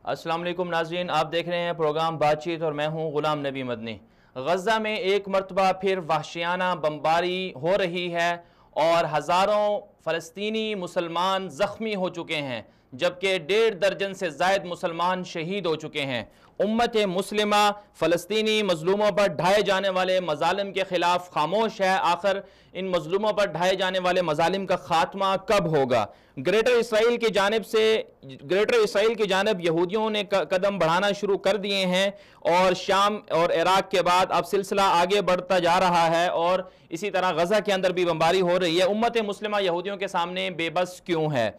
السلام علیکم ناظرین، آپ دیکھ رہے ہیں پروگرام بات چیت اور میں ہوں غلام نبی مدنی۔ غزہ میں ایک مرتبہ پھر وحشیانہ بمباری ہو رہی ہے اور ہزاروں فلسطینی مسلمان زخمی ہو چکے ہیں، جبکہ 1.5 درجن سے زائد مسلمان شہید ہو چکے ہیں۔ امت مسلمہ فلسطینی مظلوموں پر ڈھائے جانے والے مظالم کے خلاف خاموش ہے۔ آخر ان مظلوموں پر ڈھائے جانے والے مظالم کا خاتمہ کب ہوگا؟ گریٹر اسرائیل کی جانب یہودیوں نے قدم بڑھانا شروع کر دیے ہیں اور شام اور عراق کے بعد اب سلسلہ آگے بڑھتا جا رہا ہے اور اسی طرح غزہ کے اندر بھی بمباری ہو رہی ہے۔ امت مسلمہ یہودیوں کے سامنے بے بس کیوں ہے؟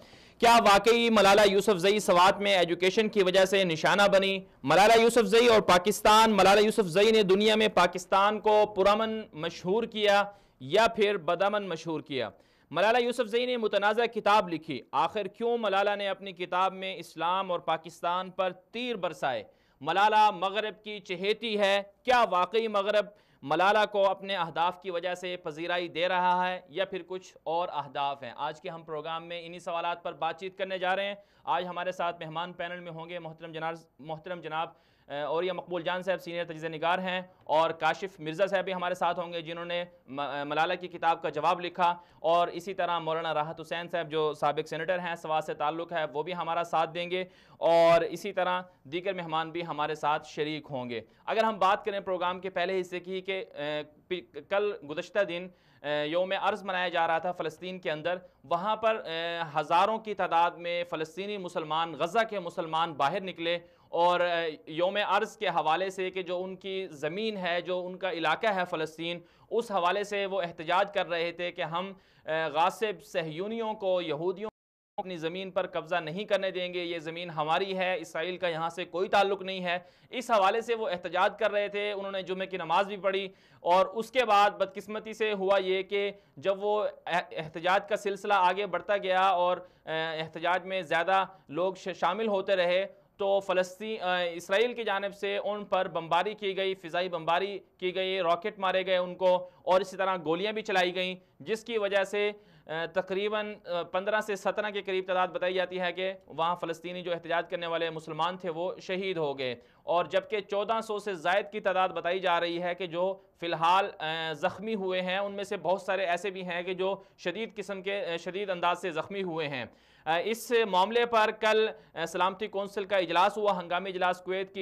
کیا واقعی ملالہ یوسفزئی سوات میں ایجوکیشن کی وجہ سے نشانہ بنی؟ ملالہ یوسفزئی اور پاکستان، ملالہ یوسفزئی نے دنیا میں پاکستان کو پرامن مشہور کیا یا پھر بدامن مشہور کیا؟ ملالہ یوسفزئی نے متنازع کتاب لکھی، آخر کیوں ملالہ نے اپنی کتاب میں اسلام اور پاکستان پر تیر برسائے؟ ملالہ مغرب کی چہیتی ہے، کیا واقعی مغرب ملالہ کو اپنے اہداف کی وجہ سے پذیرائی دے رہا ہے یا پھر کچھ اور اہداف ہیں؟ آج کے ہم پروگرام میں انہی سوالات پر بات چیت کرنے جا رہے ہیں۔ آج ہمارے ساتھ مہمان پینل میں ہوں گے محترم جناب اوریہ مقبول جان صاحب، سینئر تجزیہ نگار ہیں، اور کاشف مرزا صاحب بھی ہمارے ساتھ ہوں گے جنہوں نے ملالہ کی کتاب کا جواب لکھا، اور اسی طرح مولانا راحت حسین صاحب جو سابق سینیٹر ہیں، سوات سے تعلق ہے، وہ بھی ہمارا ساتھ دیں گے، اور اسی طرح دیگر مہمان بھی ہمارے ساتھ شریک ہوں گے۔ اگر ہم بات کریں پروگرام کے پہلے حصے کی کہ کل گزشتہ دن یوم ارض منایا جا رہا تھا فلسطین کے اندر، وہاں پر ہزاروں کی تعداد میں فلسطینی مسلمان، غزہ کے مسلمان باہر نکلے اور یوم ارض کے حوالے سے کہ جو ان کی زمین ہے، جو ان کا علاقہ ہے فلسطین، اس حوالے سے وہ احتجاج کر رہے تھے کہ ہم غاصب صہیونیوں کو، یہودیوں اپنی زمین پر قبضہ نہیں کرنے دیں گے، یہ زمین ہماری ہے، اسرائیل کا یہاں سے کوئی تعلق نہیں ہے۔ اس حوالے سے وہ احتجاج کر رہے تھے، انہوں نے جمعہ کی نماز بھی پڑھی، اور اس کے بعد بدقسمتی سے ہوا یہ کہ جب وہ احتجاج کا سلسلہ آگے بڑھتا گیا اور احتجاج میں زیادہ لوگ شامل ہوتے رہے، تو اسرائیل کی جانب سے ان پر بمباری کی گئی، فضائی بمباری کی گئی، راکٹ مارے گئے ان کو، اور اسی طرح گولیاں بھی چلائی گئیں، جس کی وجہ سے تقریباً 15 سے 17 کے قریب تعداد بتائی جاتی ہے کہ وہاں فلسطینی جو احتجاج کرنے والے مسلمان تھے وہ شہید ہو گئے، اور جبکہ 1400 سے زائد کی تعداد بتائی جا رہی ہے کہ جو فی الحال زخمی ہوئے ہیں، ان میں سے بہت سارے ایسے بھی ہیں کہ جو شدید انداز سے زخمی ہوئے ہیں۔ اس معاملے پر کل سلامتی کونسل کا اجلاس ہوا، ہنگامی اجلاس کویت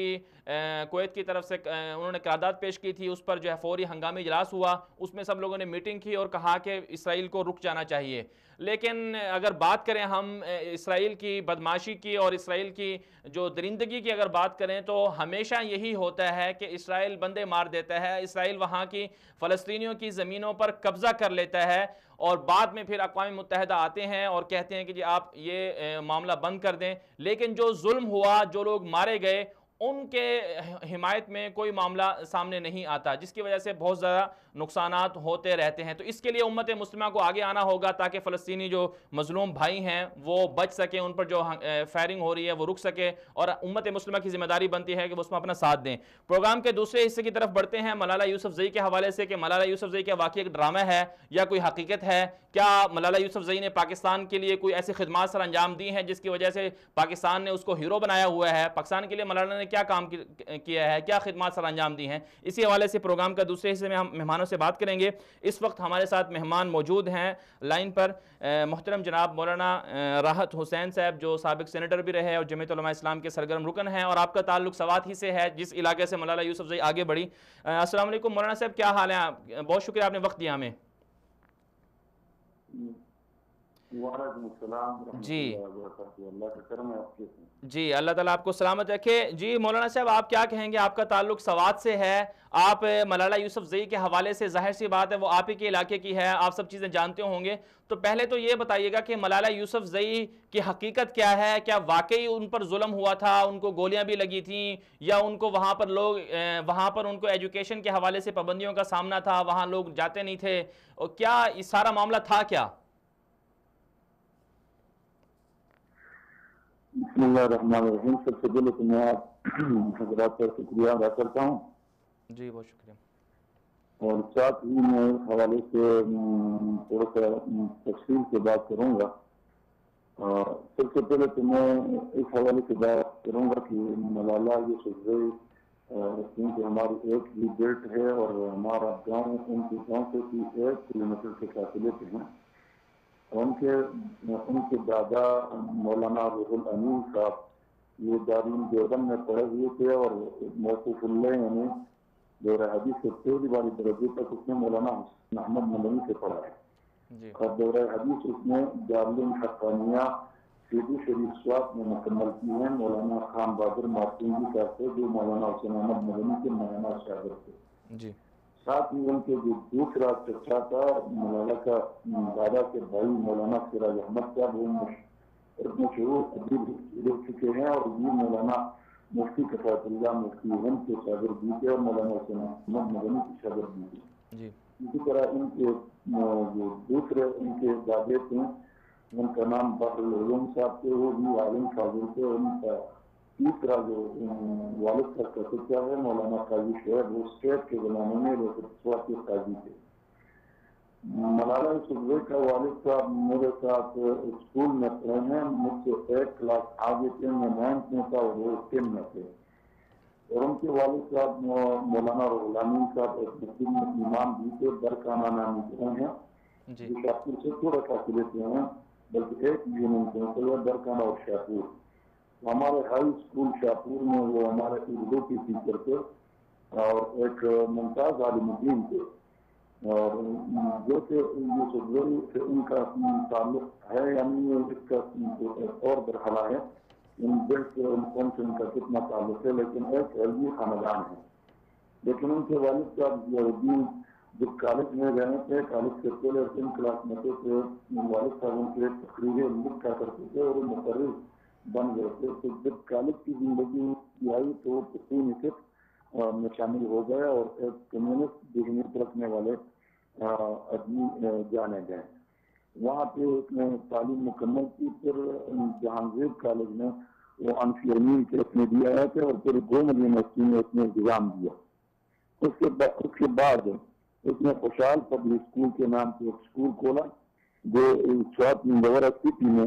کی طرف سے انہوں نے قرارداد پیش کی تھی، اس پر جو ہے فوری ہنگامی اجلاس ہوا، اس میں سب لوگوں نے میٹنگ کی اور کہا کہ اسرائیل کو رک جانا چاہیے۔ لیکن اگر بات کریں ہم اسرائیل کی بدماشی کی اور اسرائیل کی جو درندگی کی اگر بات کریں، تو ہمیشہ یہی ہوتا ہے کہ اسرائیل بندے مار دیتا ہے، اسرائیل وہاں کی فلسطینیوں کی زمینوں پر قبضہ کر لیتا ہے، اور بعد میں پھر اقوام متحدہ آتے ہیں اور کہتے ہیں کہ جی آپ یہ معاملہ بند کر دیں، لیکن جو ظلم ہوا، جو لوگ مارے گئے، ان کے حمایت میں کوئی معاملہ سامنے نہیں آتا، جس کی وجہ سے بہت زیادہ نقصانات ہوتے رہتے ہیں۔ تو اس کے لیے امت مسلمہ کو آگے آنا ہوگا تاکہ فلسطینی جو مظلوم بھائی ہیں وہ بچ سکیں، ان پر جو فائرنگ ہو رہی ہے وہ رک سکے، اور امت مسلمہ کی ذمہ داری بنتی ہے کہ وہ اس میں اپنا ساتھ دیں۔ پروگرام کے دوسرے حصے کی طرف بڑھتے ہیں ملالہ یوسفزئی کے حوالے سے کہ ملالہ یوسفزئی کیا واقعی ایک ڈرامہ ہے یا کوئی حقیقت ہے؟ کیا ملالہ یوسفزئی نے پاکستان کے لیے کوئی ایسی خدمات سر انجام دی ہیں جس کی وجہ سے پاکستان نے اس کو ہیرو بنایا ہوا ہے؟ پاکستان کے لیے ملالہ نے کیا کام کیا ہے، کیا خدمات سر انجام دی ہیں؟ اسی حوالے سے پروگرام کا دوسرے حصے میں ہم مہمانوں سے بات کریں گے۔ اس وقت ہمارے ساتھ مہمان موجود ہیں لائن پر، محترم جناب مولانا راحت حسین صاحب جو سابق سینیٹر بھی رہے اور جمعیت علماء اسلام کے سرگرم رکن ہیں، اور آپ کا تعلق سوات ہی سے ہے جس علاقے سے ملالہ یوسفزئی آگے بڑھی۔ السلام علیکم مولانا صاحب، کیا حال ہے؟ بہت شکریہ آپ نے وقت دیا ہمیں۔ وعلیکم السلام ورحمۃ جی اللہ وبرکاتہ، اللہ کا کرم ہے آپ کے ساتھ۔ جی، اللہ تعالیٰ آپ کو سلامت رکھے۔ جی مولانا صاحب، آپ کیا کہیں گے؟ آپ کا تعلق سوات سے ہے، آپ ملالہ یوسفزئی کے حوالے سے ظاہر سی بات ہے وہ آپ ہی کے علاقے کی ہے، آپ سب چیزیں جانتے ہوں گے، تو پہلے تو یہ بتائیے گا کہ ملالہ یوسفزئی کی حقیقت کیا ہے؟ کیا واقعی ان پر ظلم ہوا تھا، ان کو گولیاں بھی لگی تھیں، یا ان کو وہاں پر ان کو ایجوکیشن کے حوالے سے پابندیوں کا سامنا تھا، وہاں لوگ جاتے نہیں تھے، اور کیا اس سارا معاملہ تھا کیا؟ بسم اللہ الرحمن الرحیم۔ سب سے پہلے تو میں آپ حضرات کا شکریہ ادا کرتا ہوں، جی بہت شکریہ۔ اور ساتھ ہی میں اس حوالے سے تھوڑا سا تفصیل سے بات کروں گا سب سے پہلے تو میں اس حوالے سے بات کروں گا کہ ملالہ یوسفزئی کیونکہ ہماری ایک ہی بیلٹ ہے اور ہمارا گاؤں ان کے گاؤں سے 1 کلومیٹر کے فاصلے پہ ہیں. ان کے دادا مولانا روح الامین صاحب یہ دارالعلوم دیوبند میں پڑھے ہوئے تھے اور موقوف اللہ یعنی دورہ حدیث سے پہلی باری درجے تک اس نے مولانا حسین احمد مدنی سے پڑھا ہے اور دورہ حدیث اس نے دارالعلوم حقانیہ سیدی شریف سوات میں مکمل کی ہے مولانا خان بہادر معصوم صاحب سے جو مولانا حسین احمد مدنی کے مولانا شاگرد تھے. ساتھ ہی ان کے جو دوسرا چچا تھا مولانا کا دادا کے بھائی مولانا سراج احمد صاحب وہ مشہور ادیب رہ چکے ہیں اور یہ مولانا مفتی کفایت اللہ مفتی ہند کے شاگرد بھی تھے اور مولانا حسین احمد مدنی کے شاگرد بھی تھے. اسی طرح ان کے جو دوسرے ان کے دادے تھے ان کا نام بحر العلوم صاحب تھے وہ بھی عالم فاضل تھے. ان کا تیسرا جو والد کا چچا ہے مولانا قاضی شعیب وہ اسٹیٹ کے زمانے میں سوات کے قاضی تھے. ملالہ یوسفزئی کا والد صاحب میرے ساتھ اسکول میں پڑھے ہیں مجھ سے 1 کلاس آگے تھے. میں 9th میں تھا اور وہ 10 میں تھے. اور ان کے والد صاحب مولانا روح الامین صاحب ایک مسجد میں امام بھی تھے برکانہ نامی گھر ہیں جو شاہپور سے تھوڑا فاصلے پہ ہیں بلکہ ایک یونین کے برکانہ اور شاہپور. ہمارے ہائی اسکول شاہپور میں وہ ہمارے اردو کی ٹیچر تھے اور ایک ممتاز عالم دین تھے اور جو کہ یوسفزئی سے ان کا تعلق ہے یعنی اس کا اور برحلہ ہے ان بیلٹ سے ان سے ان کا کتنا تعلق ہے لیکن ایک علمی خاندان ہے. لیکن ان کے والد صاحب ضیاء الدین جب کالج میں گئے تھے کالج سے پہلے 10 کلاس میں تھے والد صاحب ان کے تقریریں لکھا کرتے تھے اور مقرر بن گئے تھے. تو جب کالج کی زندگی آئی تو تقسیم فکر میں شامل ہو گئے اور ایک کمیونسٹ ذہنیت رکھنے والے آدمی جانے گئے. وہاں پہ اس نے تعلیم مکمل کی. پھر جہانگیر کالج میں وہ انفی امین کے اس نے دیا ہے اور پھر گومر یونیورسٹی میں اس نے انتظام دیا. اس کے بعد اس نے خوشحال پبلک اسکول کے نام سے ایک اسکول کھولا جو سوات مندورہ سٹی میں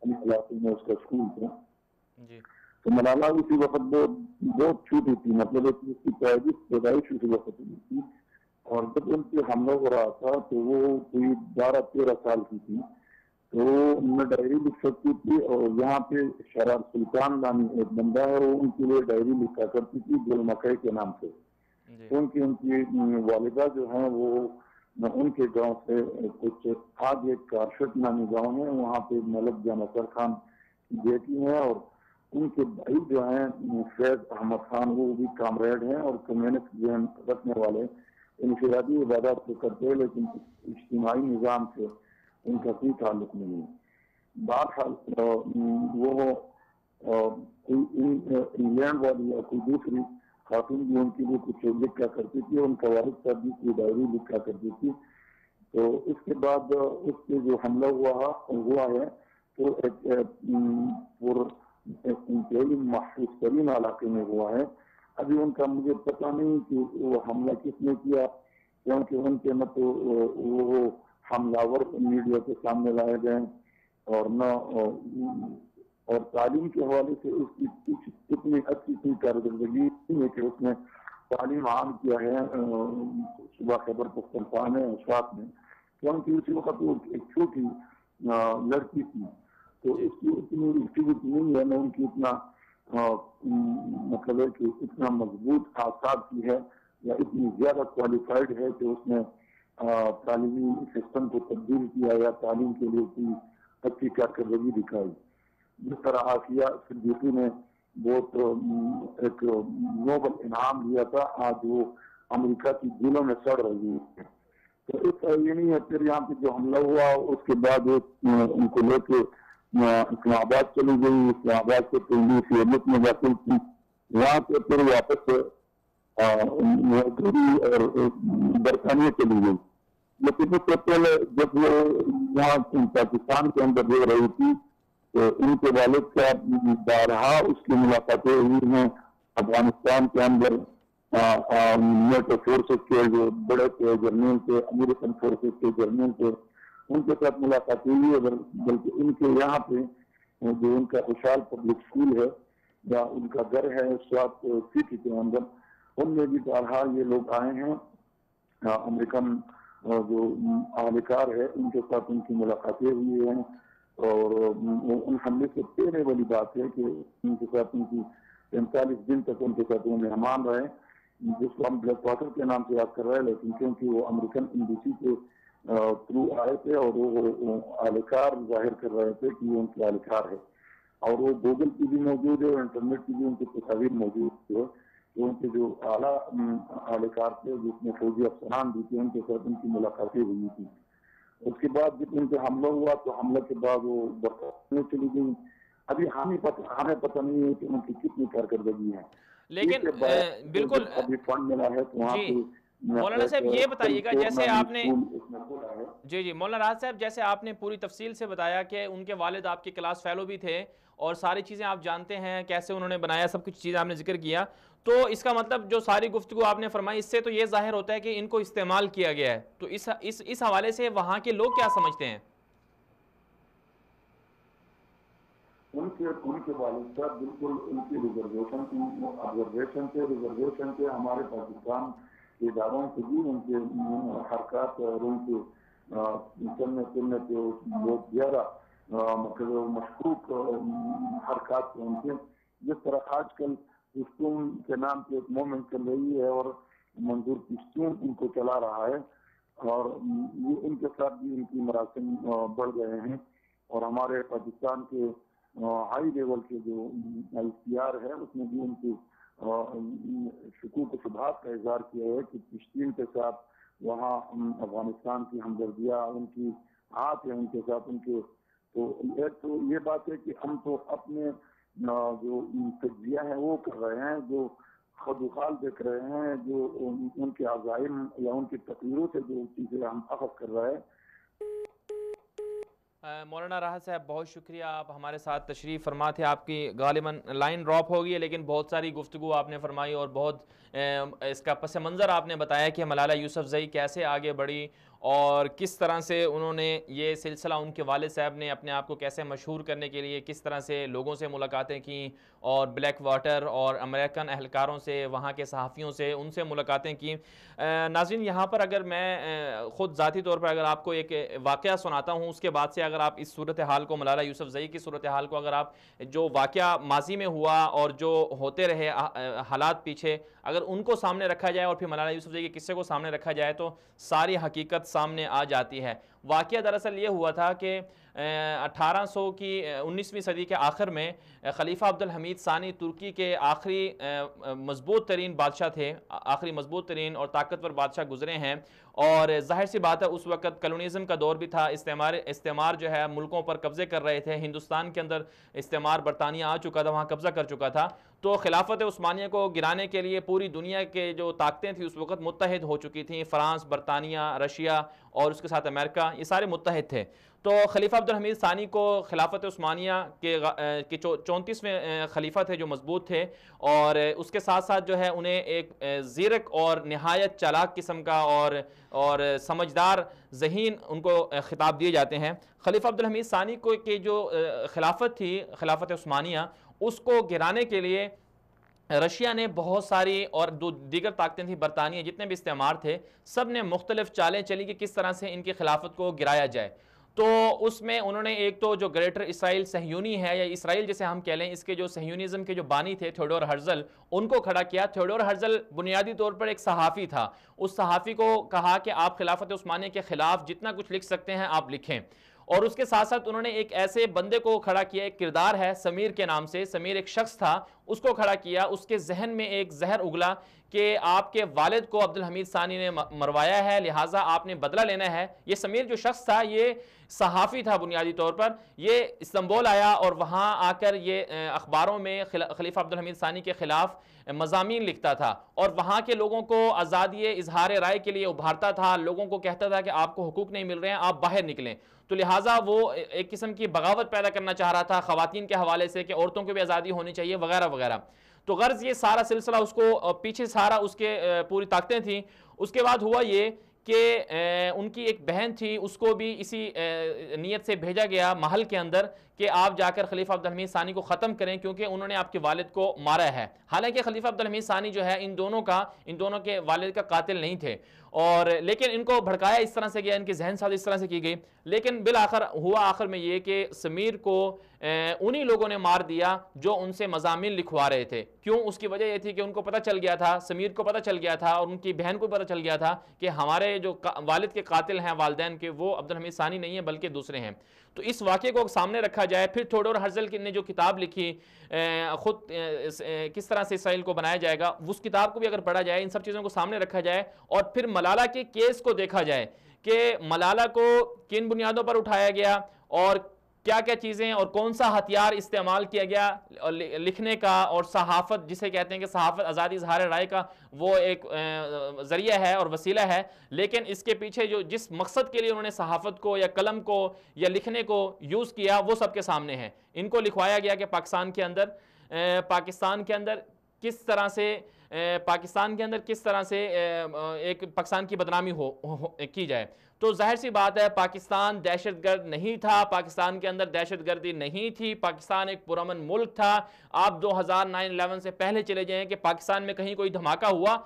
علاقے میں اس کا اسکول تھا. تو ملالہ اسی وقت بہت چھوٹی تھی مطلب اس کی پیدائش اسی وقت ہوئی تھی اور جب ان پہ حملہ ہو رہا تھا تو وہ کوئی 12-13 سال کی تھی تو میں ڈائری لکھ سکتی تھی. اور یہاں پہ شرار سلطان نامی ایک بندہ ہے وہ ان کے لیے ڈائری لکھا کرتی تھی گل مکئی کے نام سے. ان کی والدہ جو ہیں وہ ان کے گاؤں سے کچھ آگے کارشٹ نامی گاؤں ہے وہاں پہ ملک جان اثر خان کی بیٹی ہیں اور ان کے بھائی جو ہیں فیض احمد خان وہ بھی کامریڈ ہیں اور کمیونسٹ ذہن رکھنے والے انفرادی عبادات کو کرتے ہیں لیکن اجتماعی نظام سے ان کا کوئی تعلق نہیں ہے. بہرحال وہ انگلینڈ والی یا کوئی دوسری خاتون بھی ان کے لیے کچھ لکھا کرتی تھی. ان کا والد صاحب بھی کوئی ڈائری لکھا کرتی تھی. تو اس کے بعد اس پہ جو حملہ ہوا ہے تو انتہائی محفوظ ترین علاقے میں ہوا ہے. ابھی ان کا مجھے پتہ نہیں کہ وہ حملہ کس نے کیا کیونکہ ان کے نہ تو وہ حملہ میڈیا کے سامنے لائے گئے اور نہ اور تعلیم کے حوالے سے اس کی اتنی اچھی کارکردگی ہے کہ اس نے تعلیم عام کیا ہے صبح خیبر پختونخوا میں سوات میں کیونکہ اسی وقت وہ ایک چھوٹی لڑکی تھی تو اس کی اتنی ایکٹیویٹی نہیں ہے نہ ان کی اتنا مطلب ہے کہ اتنا مضبوط آثار کی ہے یا اتنی زیادہ کوالیفائڈ ہے کہ اس نے تعلیمی سسٹم کو تبدیل کیا یا تعلیم کے لیے کوئی اچھی کارکردگی دکھائی. جس طرح آسیہ صدیقی نے بہت ایک نوبل انعام لیا تھا آج وہ امریکہ کی جیلوں میں سڑ رہی ہے. تو اس یہ نہیں ہے. پھر یہاں پہ جو حملہ ہوا اس کے بعد ان کو لے کے اسلام آباد چلی گئی. اسلام آباد سے پولیس سیرت میں داخل کی وہاں سے پھر واپس اور برطانیہ چلی گئی. لیکن اس سے پہلے جب وہ یہاں پاکستان کے اندر رہ رہی تھی تو ان کے والد صاحب بارہا اس کی ملاقاتیں ہوئی ہیں افغانستان کے اندر نیٹو فورسز کے جو بڑے تھے جرنیل تھے امریکن فورسز کے جرنیل تھے ان کے ساتھ ملاقات ہوئی ہے، بلکہ ان کے یہاں پہ جو ان کا خوشحال پبلک اسکول ہے یا ان کا گھر ہے سوات سٹی کے اندر، ان میں بھی بہرحال یہ لوگ آئے ہیں، امریکن جو اہلکار ہے ان کے ساتھ ان کی ملاقاتیں ہوئی ہیں، اور ان حملے سے پہلے والی بات ہے کہ ان کے ساتھ ان کی 45 دن تک ان کے ساتھ وہ مہمان رہے، جس کو ہم بلیک واٹر کے نام سے یاد کر رہے ہیں، لیکن کیونکہ وہ امریکن ایمبیسی کے تھرو آئے تھے اور وہ اہلکار ظاہر کر رہے تھے کہ یہ ان کے اہلکار ہے، اور وہ گوگل کی بھی موجود ہے اور انٹرنیٹ کی بھی ان کی تصاویر موجود ہے، ان کے جو اعلیٰ اہلکار تھے جس میں فوجی افسران بھی تھے، ان کے ساتھ ان کی ملاقاتیں ہوئی تھی۔ اس کے بعد جب ان پہ حملہ ہوا تو حملے کے بعد وہ برطانیہ چلی گئی۔ ابھی ہمیں پتہ نہیں ہے کہ ان کی کتنی کارکردگی ہے، لیکن بالکل ابھی فنڈ ملا ہے تو وہاں پہ مولانا صاحب یہ بتائیے گا، جیسے آپ نے جی مولانا راحت صاحب، جیسے آپ نے پوری تفصیل سے بتایا کہ ان کے والد آپ کے کلاس فیلو بھی تھے اور ساری چیزیں آپ جانتے ہیں کیسے انہوں نے بنایا، سب کچھ چیزیں آپ نے ذکر کیا، تو اس کا مطلب جو ساری گفتگو آپ نے فرمائی اس سے تو یہ ظاہر ہوتا ہے کہ ان کو استعمال کیا گیا ہے، تو اس حوالے سے وہاں کے لوگ کیا سمجھتے ہیں؟ ان کے والد صاحب بالکل ان کی ریزرویشن تھے ہمارے پاکستان کے اداروں سے بھی ان کے حرکات اور ان کے چلنے پھرنے پہ بہت زیادہ مشکوک حرکات ان کے، جس طرح آج کل پشتون کے نام پہ ایک موومنٹ چل رہی ہے اور منظور پشتون ان کو چلا رہا ہے، اور یہ ان کے ساتھ بھی ان کی مراسم بڑھ گئے ہیں، اور ہمارے پاکستان کے ہائی لیول کے جو آئی سی آر ہے اس نے بھی ان کی شکوک و شبہات کا اظہار کیا ہے کہ پشتین کے ساتھ وہاں افغانستان کی ہمدردیاں ان کی ہاتھ ہے ان کے ساتھ ان کے، تو ایک تو یہ بات ہے کہ ہم تو اپنے جو تجزیہ ہے وہ کر رہے ہیں، جو خود وخال دیکھ رہے ہیں، جو ان کے عزائم یا ان کی تقریروں سے جو چیزیں ہم اخذ کر رہے ہیں۔ مولانا راحت صاحب بہت شکریہ، آپ ہمارے ساتھ تشریف فرما تھے، آپ کی غالباً لائن ڈراپ ہو گئی ہے لیکن بہت ساری گفتگو آپ نے فرمائی اور بہت اس کا پس منظر آپ نے بتایا کہ ملالہ یوسفزئی کیسے آگے بڑھی اور کس طرح سے انہوں نے یہ سلسلہ، ان کے والد صاحب نے اپنے آپ کو کیسے مشہور کرنے کے لیے کس طرح سے لوگوں سے ملاقاتیں کیں اور بلیک واٹر اور امریکن اہلکاروں سے، وہاں کے صحافیوں سے، ان سے ملاقاتیں کیں۔ ناظرین یہاں پر اگر میں خود ذاتی طور پر اگر آپ کو ایک واقعہ سناتا ہوں، اس کے بعد سے اگر آپ اس صورتحال کو، ملالہ یوسفزئی کی صورتحال کو اگر آپ جو واقعہ ماضی میں ہوا اور جو ہوتے رہے حالات پیچھے اگر ان کو سامنے رکھا جائے اور پھر ملالہ یوسفزئی کے قصے کو سامنے رکھا جائے تو ساری حقیقت سامنے آ جاتی ہے۔ واقعہ دراصل یہ ہوا تھا کہ 1800 کی 19ویں صدی کے آخر میں خلیفہ عبدالحمید ثانی ترکی کے آخری مضبوط ترین بادشاہ تھے، آخری مضبوط ترین اور طاقتور بادشاہ گزرے ہیں، اور ظاہر سی بات ہے اس وقت کلونیزم کا دور بھی تھا، استعمار جو ہے ملکوں پر قبضے کر رہے تھے، ہندوستان کے اندر استعمار برطانیہ آ چکا تھا، وہاں قبضہ کر چکا تھا، تو خلافت عثمانیہ کو گرانے کے لیے پوری دنیا کے جو طاقتیں تھیں اس وقت متحد ہو چکی تھیں، فرانس، برطانیہ، رشیا اور اس کے ساتھ امریکہ، یہ سارے متحد تھے۔ تو خلیفہ عبدالحمید ثانی کو خلافت عثمانیہ کے 34ویں خلیفہ تھے جو مضبوط تھے، اور اس کے ساتھ ساتھ جو ہے انہیں ایک زیرک اور نہایت چالاک قسم کا اور سمجھدار ذہین ان کو خطاب دیے جاتے ہیں۔ خلیفہ عبدالحمید ثانی کو کی جو خلافت تھی، خلافت عثمانیہ، اس کو گرانے کے لیے رشیا نے بہت ساری اور دیگر طاقتیں تھیں، برطانیہ، جتنے بھی استعمار تھے سب نے مختلف چالیں چلی کہ کس طرح سے ان کی خلافت کو گرایا جائے۔ تو اس میں انہوں نے ایک تو جو گریٹر اسرائیل صہیونی ہے یا اسرائیل جسے ہم کہہ لیں، اس کے جو صہیونزم کے جو بانی تھے تھیوڈور ہرزل، ان کو کھڑا کیا۔ تھیوڈور ہرزل بنیادی طور پر ایک صحافی تھا، اس صحافی کو کہا کہ آپ خلافت عثمانیہ کے خلاف جتنا کچھ لکھ سکتے ہیں آپ لکھیں، اور اس کے ساتھ ساتھ انہوں نے ایک ایسے بندے کو کھڑا کیا، ایک کردار ہے سمیر کے نام سے، سمیر ایک شخص تھا، اس کو کھڑا کیا۔ اس کے ذہن میں ایک زہر اگلا کہ آپ کے والد کو عبدالحمید ثانی نے مروایا ہے، لہٰذا آپ نے بدلہ لینا ہے۔ یہ سمیر جو شخص تھا یہ صحافی تھا بنیادی طور پر، یہ استنبول آیا اور وہاں آ کر یہ اخباروں میں خلیفہ عبدالحمید ثانی کے خلاف مضامین لکھتا تھا اور وہاں کے لوگوں کو آزادی اظہار رائے کے لیے ابھارتا تھا، لوگوں کو کہتا تھا کہ آپ کو حقوق نہیں مل رہے ہیں، آپ باہر نکلیں۔ تو لہٰذا وہ ایک قسم کی بغاوت پیدا کرنا چاہ رہا تھا خواتین کے حوالے سے کہ عورتوں کو بھی آزادی ہونی چاہیے وغیرہ وغیرہ۔ تو غرض یہ سارا سلسلہ اس کو پیچھے سارا اس کے پوری طاقتیں تھیں۔ اس کے بعد ہوا یہ کہ ان کی ایک بہن تھی، اس کو بھی اسی نیت سے بھیجا گیا محل کے اندر کہ آپ جا کر خلیفہ عبدالحمید ثانی کو ختم کریں کیونکہ انہوں نے آپ کے والد کو مارا ہے۔ حالانکہ خلیفہ عبدالحمید ثانی جو ہے ان دونوں کے والد کا قاتل نہیں تھے، اور لیکن ان کو بھڑکایا اس طرح سے گیا، ان کی ذہن سازی اس طرح سے کی گئی، لیکن بالآخر ہوا آخر میں یہ کہ سمیر کو انہی لوگوں نے مار دیا جو ان سے مضامین لکھوا رہے تھے۔ کیوں؟ اس کی وجہ یہ تھی کہ ان کو پتہ چل گیا تھا، سمیر کو پتہ چل گیا تھا اور ان کی بہن کو پتہ چل گیا تھا کہ ہمارے جو والد کے قاتل ہیں والدین کے، وہ عبدالحمید ثانی نہیں ہیں بلکہ دوسرے ہیں۔ تو اس واقعے کو سامنے رکھا جائے، پھر تھیوڈور ہرزل نے جو کتاب لکھی خود کس طرح سے اسرائیل کو بنایا جائے گا، اس کتاب کو بھی اگر پڑھا جائے، ان سب چیزوں کو سامنے رکھا جائے اور پھر ملالہ کے کیس کو دیکھا جائے کہ ملالہ کو کن بنیادوں پر اٹھایا گیا اور کیا کیا چیزیں اور کون سا ہتھیار استعمال کیا گیا لکھنے کا، اور صحافت جسے کہتے ہیں کہ صحافت آزادی اظہار رائے کا وہ ایک ذریعہ ہے اور وسیلہ ہے، لیکن اس کے پیچھے جس مقصد کے لیے انہوں نے صحافت کو یا قلم کو یا لکھنے کو یوز کیا وہ سب کے سامنے ہے۔ ان کو لکھوایا گیا کہ پاکستان کے اندر کس طرح سے ایک پاکستان کی بدنامی کی جائے۔ تو ظاہر سی بات ہے پاکستان دہشت گرد نہیں تھا، پاکستان کے اندر دہشت گردی نہیں تھی، پاکستان ایک پرامن ملک تھا۔ آپ 2009-11 سے پہلے چلے جائیں کہ پاکستان میں کہیں کوئی دھماکہ ہوا،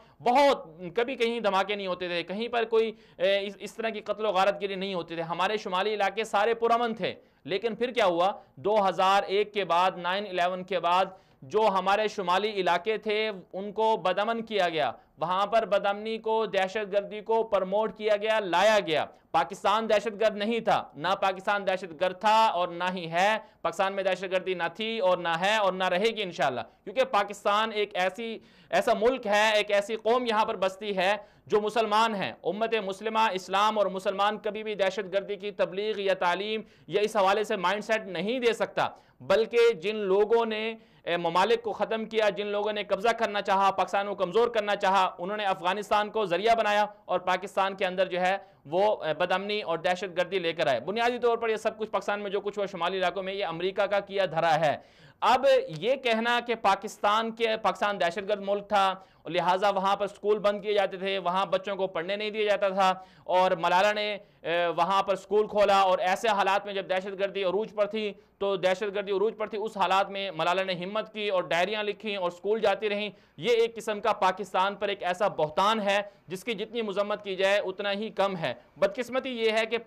کبھی کہیں دھماکے نہیں ہوتے تھے، کہیں پر کوئی اس طرح کی قتل و غارت گری نہیں ہوتے تھے، ہمارے شمالی علاقے سارے پرامن تھے۔ لیکن پھر کیا ہوا؟ 2001 کے بعد 9/11 کے بعد جو ہمارے شمالی علاقے تھے ان کو بدامن کیا گیا، وہاں پر بدامنی کو، دہشت گردی کو پرموٹ کیا گیا، لایا گیا۔ پاکستان دہشت گرد نہیں تھا، نہ پاکستان دہشت گرد تھا اور نہ ہی ہے، پاکستان میں دہشت گردی نہ تھی اور نہ ہے اور نہ رہے گی انشاءاللہ، کیونکہ پاکستان ایک ایسا ملک ہے، ایک ایسی قوم یہاں پر بستی ہے جو مسلمان ہیں۔ امت مسلمہ، اسلام اور مسلمان کبھی بھی دہشت گردی کی تبلیغ یا تعلیم یا اس حوالے سے مائنڈ سیٹ نہیں دے سکتا، بلکہ جن لوگوں نے ممالک کو ختم کیا، جن لوگوں نے قبضہ کرنا چاہا، پاکستان کو کمزور کرنا چاہا، انہوں نے افغانستان کو ذریعہ بنایا اور پاکستان کے اندر جو ہے وہ بدامنی اور دہشت گردی لے کر آئے۔ بنیادی طور پر یہ سب کچھ پاکستان میں جو کچھ ہوا شمالی علاقوں میں، یہ امریکہ کا کیا دھرا ہے۔ اب یہ کہنا کہ پاکستان دہشت گرد ملک تھا، لہٰذا وہاں پر سکول بند کیے جاتے تھے، وہاں بچوں کو پڑھنے نہیں دیا جاتا تھا، اور ملالہ نے وہاں پر سکول کھولا، اور ایسے حالات میں جب دہشت گردی عروج پر تھی اس حالات میں ملالہ نے ہمت کی اور ڈائریاں لکھیں اور سکول جاتی رہیں۔ یہ ایک قسم کا پاکستان پر ایک ایسا بہتان ہے جس کی جتنی مذمت کی جائے اتنا ہی کم ہے۔ بدقسمتی یہ ہے کہ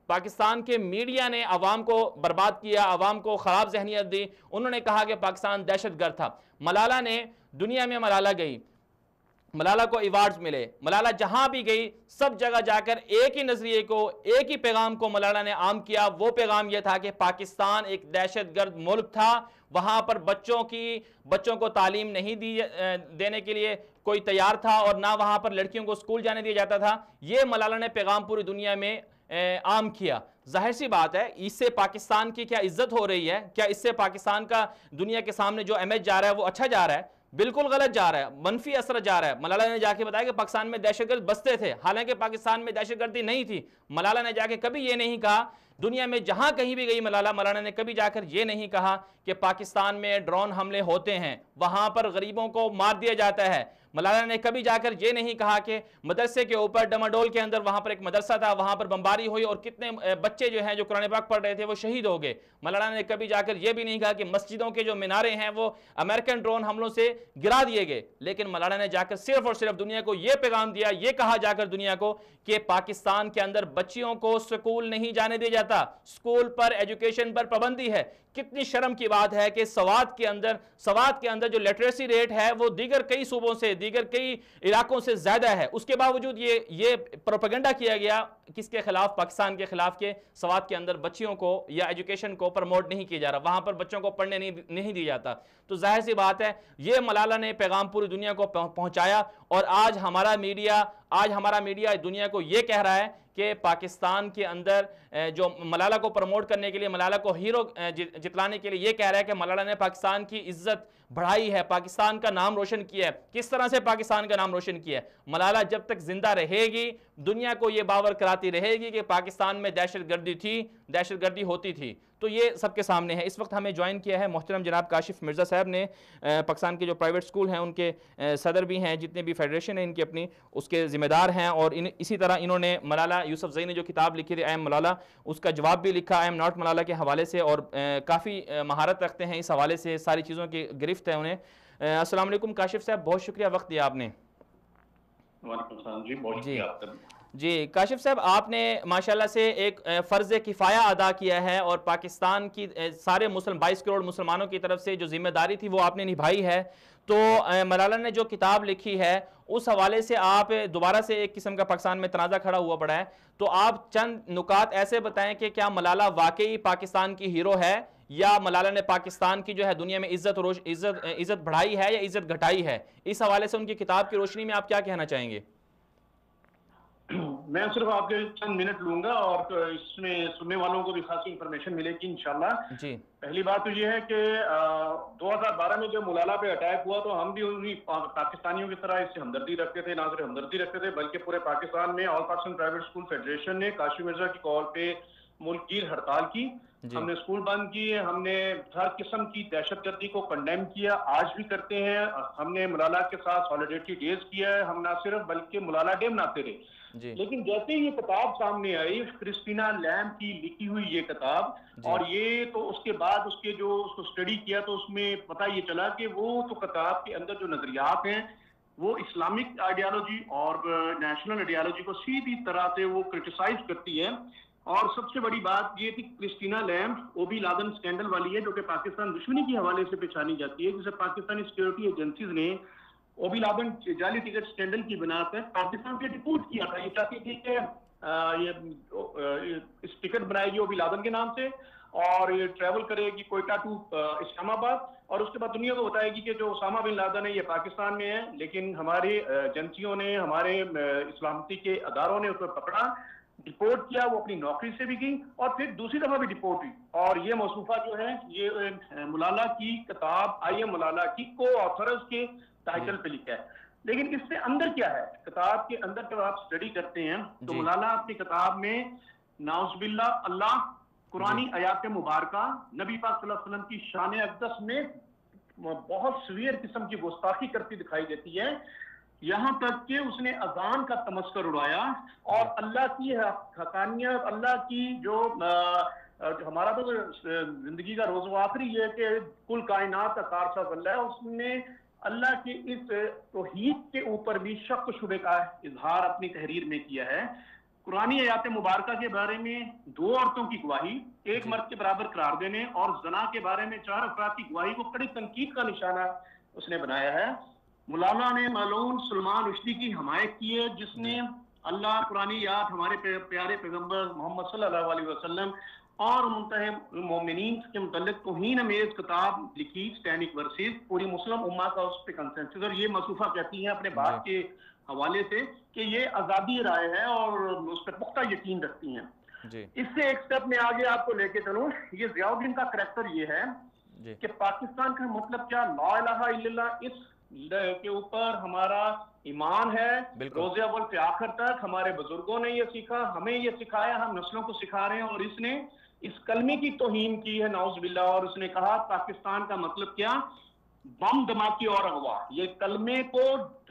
پاکستان کے میڈیا نے عوام کو برباد کیا، عوام کو خراب ذہنیت دی۔ انہوں نے کہا کہ پاکستان دہشت گرد تھا۔ ملالہ نے دنیا میں گئی، ملالہ کو ایوارڈز ملے، ملالہ جہاں بھی گئی سب جگہ جا کر ایک ہی نظریے کو، ایک ہی پیغام کو ملالہ نے عام کیا۔ وہ پیغام یہ تھا کہ پاکستان ایک دہشت گرد ملک تھا، وہاں پر بچوں کو تعلیم نہیں دینے کے لیے کوئی تیار تھا، اور نہ وہاں پر لڑکیوں کو سکول جانے دیا جاتا تھا۔ یہ ملالہ نے پیغام پوری دنیا میں عام کیا۔ ظاہر سی بات ہے اس سے پاکستان کی کیا عزت ہو رہی ہے؟ کیا اس سے پاکستان کا دنیا کے سامنے جو امیج جا رہا ہے وہ اچھا جا رہا ہے؟ بالکل غلط جا رہا ہے، منفی اثر جا رہا ہے۔ ملالہ نے جا کے بتایا کہ پاکستان میں دہشت گرد بستے تھے، حالانکہ پاکستان میں دہشت گردی نہیں تھی۔ ملالہ نے جا کے کبھی یہ نہیں کہا، دنیا میں جہاں کہیں بھی گئی ملالہ نے کبھی جا کر یہ نہیں کہا کہ پاکستان میں ڈرون حملے ہوتے ہیں، وہاں پر غریبوں کو مار دیا جاتا ہے۔ ملالہ نے کبھی جا کر یہ نہیں کہا کہ مدرسے کے اوپر ڈماڈول کے اندر وہاں پر ایک مدرسہ تھا، وہاں پر بمباری ہوئی اور کتنے بچے جو ہیں جو قرآن پاک پڑھ رہے تھے وہ شہید ہو گئے۔ ملالہ نے کبھی جا کر یہ بھی نہیں کہا کہ مسجدوں کے جو مینارے ہیں وہ امریکن ڈرون حملوں سے گرا دیے گئے۔ لیکن ملالہ نے جا کر صرف اور صرف دنیا کو یہ پیغام دیا، یہ کہا جا کر دنیا کو کہ پاکستان کے اندر بچیوں کو سکول نہیں جانے دیا جاتا، سکول پر، ایجوکیشن پر پابندی ہے۔ کتنی شرم کی بات ہے کہ سوات کے اندر جو لٹریسی ریٹ ہے وہ دیگر کئی صوبوں سے، دیگر کئی علاقوں سے زیادہ ہے، اس کے باوجود یہ پروپیگنڈا کیا گیا کس کے خلاف؟ پاکستان کے خلاف، کہ سوات کے اندر بچیوں کو یا ایجوکیشن کو پروموٹ نہیں کیا جا رہا، وہاں پر بچوں کو پڑھنے نہیں دیا جاتا۔ تو ظاہر سی بات ہے یہ ملالہ نے پیغام پوری دنیا کو پہنچایا، اور آج ہمارا میڈیا دنیا کو یہ کہہ رہا ہے کہ پاکستان کے اندر جو ملالہ کو پروموٹ کرنے کے لیے، ملالہ کو ہیرو جتلانے کے لیے یہ کہہ رہا ہے کہ ملالہ نے پاکستان کی عزت بڑھائی ہے، پاکستان کا نام روشن کیا ہے۔ کس طرح سے پاکستان کا نام روشن کیا ہے؟ ملالہ جب تک زندہ رہے گی دنیا کو یہ باور کراتی رہے گی کہ پاکستان میں دہشت گردی تھی، دہشت گردی ہوتی تھی. تو یہ سب کے سامنے ہے. اس وقت ہمیں جوائن کیا ہے محترم جناب کاشف مرزا صاحب نے، پاکستان کے جو پرائیویٹ سکول ہیں ان کے صدر بھی ہیں، جتنے بھی فیڈریشن ہیں ان کی اپنی اس کے ذمہ دار ہیں، اور اسی طرح انہوں نے ملالہ یوسفزئی نے جو کتاب لکھی تھی آئی ایم ملالہ، اس کا جواب بھی لکھا آئی ایم ناٹ ملالہ کے حوالے سے، اور کافی مہارت رکھتے ہیں اس حوالے سے، ساری چیزوں کی گرفت ہے انہیں. السلام علیکم کاشف صاحب، بہت شکریہ وقت دیا آپ نے. وعلیکم السلام جی، بہت شکریہ آپ کا. جی کاشف صاحب، آپ نے ماشاءاللہ سے ایک فرض کفایہ ادا کیا ہے، اور پاکستان کی سارے 22 کروڑ مسلمانوں کی طرف سے جو ذمہ داری تھی وہ آپ نے نبھائی ہے. تو ملالہ نے جو کتاب لکھی ہے اس حوالے سے آپ دوبارہ سے ایک قسم کا پاکستان میں تنازع کھڑا ہوا پڑا ہے، تو آپ چند نکات ایسے بتائیں کہ کیا ملالہ واقعی پاکستان کی ہیرو ہے، یا ملالہ نے پاکستان کی جو ہے دنیا میں عزت بڑھائی ہے یا عزت گھٹائی ہے؟ اس حوالے سے ان کی کتاب کی روشنی میں آپ کیا کہنا چاہیں گے؟ میں صرف آپ کے چند منٹ لوں گا اور اس میں سننے والوں کو بھی خاصی انفارمیشن ملے گی انشاءاللہ. جی. پہلی بات تو یہ ہے کہ 2012 میں جب ملالہ پہ اٹیک ہوا تو ہم بھی انہی پاکستانیوں کی طرح اس سے ہمدردی رکھتے تھے، نہ صرف ہمدردی رکھتے تھے بلکہ پورے پاکستان میں آل پاکستان پرائیویٹ اسکول فیڈریشن نے کاشف مرزا کی کال پہ ملک گیر ہڑتال کی. ہم نے اسکول بند کیے، ہم نے ہر قسم کی دہشت گردی کو کنڈیم کیا، آج بھی کرتے ہیں. ہم نے ملالہ کے ساتھ سالیڈیٹی ڈیز کیا ہے، ہم نہ صرف بلکہ ملالہ ڈے مناتے رہے. لیکن جیسے ہی یہ کتاب سامنے آئی کرسٹینا لیم کی لکھی ہوئی یہ کتاب، اور یہ تو اس کے بعد اس کے جو اس کو اسٹڈی کیا تو اس میں پتہ یہ چلا کہ وہ تو کتاب کے اندر جو نظریات ہیں وہ اسلامک آئیڈیالوجی اور نیشنل آئیڈیالوجی کو سیدھی طرح سے وہ کرٹیسائز کرتی ہے. اور سب سے بڑی بات یہ تھی کرسٹینا لیم اوبی لادن سکینڈل والی ہے، جو کہ پاکستان دشمنی کے حوالے سے پہچانی جاتی ہے، جسے پاکستانی سیکیورٹی ایجنسیز نے اوبی لادن جعلی ٹکٹ سکینڈل کی بنا پر پاکستان سے ڈپورٹ کیا تھا. یہ چاہتی تھی کہ اس ٹکٹ بنائے گی اوبی لادن کے نام سے اور یہ ٹریول کرے گی کوئٹہ ٹو اسلام آباد، اور اس کے بعد دنیا کو بتائے گی کہ جو اسامہ بن لادن ہے یہ پاکستان میں ہے. لیکن ہمارے ایجنسیوں نے، ہمارے اسلامتی کے اداروں نے اس کو پکڑا، ڈپورٹ کیا، وہ اپنی نوکری سے بھی گئی اور پھر دوسری دفعہ بھی ڈپورٹ ہوئی. اور یہ مصنوفہ جو ہے یہ ملالہ کی کتاب آئی ایم ملالہ کی کو آتھرز کے ٹائٹل پہ لکھا ہے. لیکن اس سے اندر کیا ہے؟ کتاب کے اندر جب آپ اسٹڈی کرتے ہیں تو ملالہ اپنی کتاب میں نعوذ باللہ اللہ، قرآنی آیات مبارکہ، نبی پاک صلی اللہ علیہ وسلم کی شان اقدس میں بہت سویر قسم کی گستاخی کرتی دکھائی دیتی ہے. یہاں تک کہ اس نے اذان کا تمسخر اڑایا اور اللہ کی حقانیت، اللہ کی جو ہمارا تو زندگی کا روز و آخری یہ ہے کہ کل کائنات کا کارساز اللہ ہے، اس نے اللہ کی اس توحید کے اوپر بھی شک و شبہ کا اظہار اپنی تحریر میں کیا ہے. قرآنی آیات مبارکہ کے بارے میں 2 عورتوں کی گواہی ایک مرد کے برابر قرار دینے اور زنا کے بارے میں 4 افراد کی گواہی کو کڑی تنقید کا نشانہ اس نے بنایا ہے. ملالہ نے ملعون سلمان رشدی کی حمایت کی ہے، جس نے اللہ، قرآنی آیات، ہمارے پیارے پیغمبر محمد صلی اللہ علیہ وسلم اور منتہی مومنین کے متعلق توہین امیز کتاب لکھی سٹینک ورسز. پوری مسلم امہ کا اس پہ کنسنسس، اور یہ مصنوفہ کہتی ہیں اپنے بات کے حوالے سے کہ یہ آزادی رائے ہے اور اس پہ پختہ یقین رکھتی ہیں. اس سے ایک سٹیپ میں آگے آپ کو لے کے چلوں. یہ ضیاء الدین کا کریکٹر یہ ہے کہ پاکستان کا مطلب کیا، لا الہ الا اللہ، اس کے اوپر ہمارا ایمان ہے روز اول سے آخر تک. ہمارے بزرگوں نے یہ سیکھا، ہمیں یہ سکھایا، ہم نسلوں کو سکھا رہے ہیں. اور اس نے اس کلمے کی توہین کی ہے نعوذ باللہ، اور اس نے کہا پاکستان کا مطلب کیا، بم دھماکے اور اغوا. یہ کلمے کو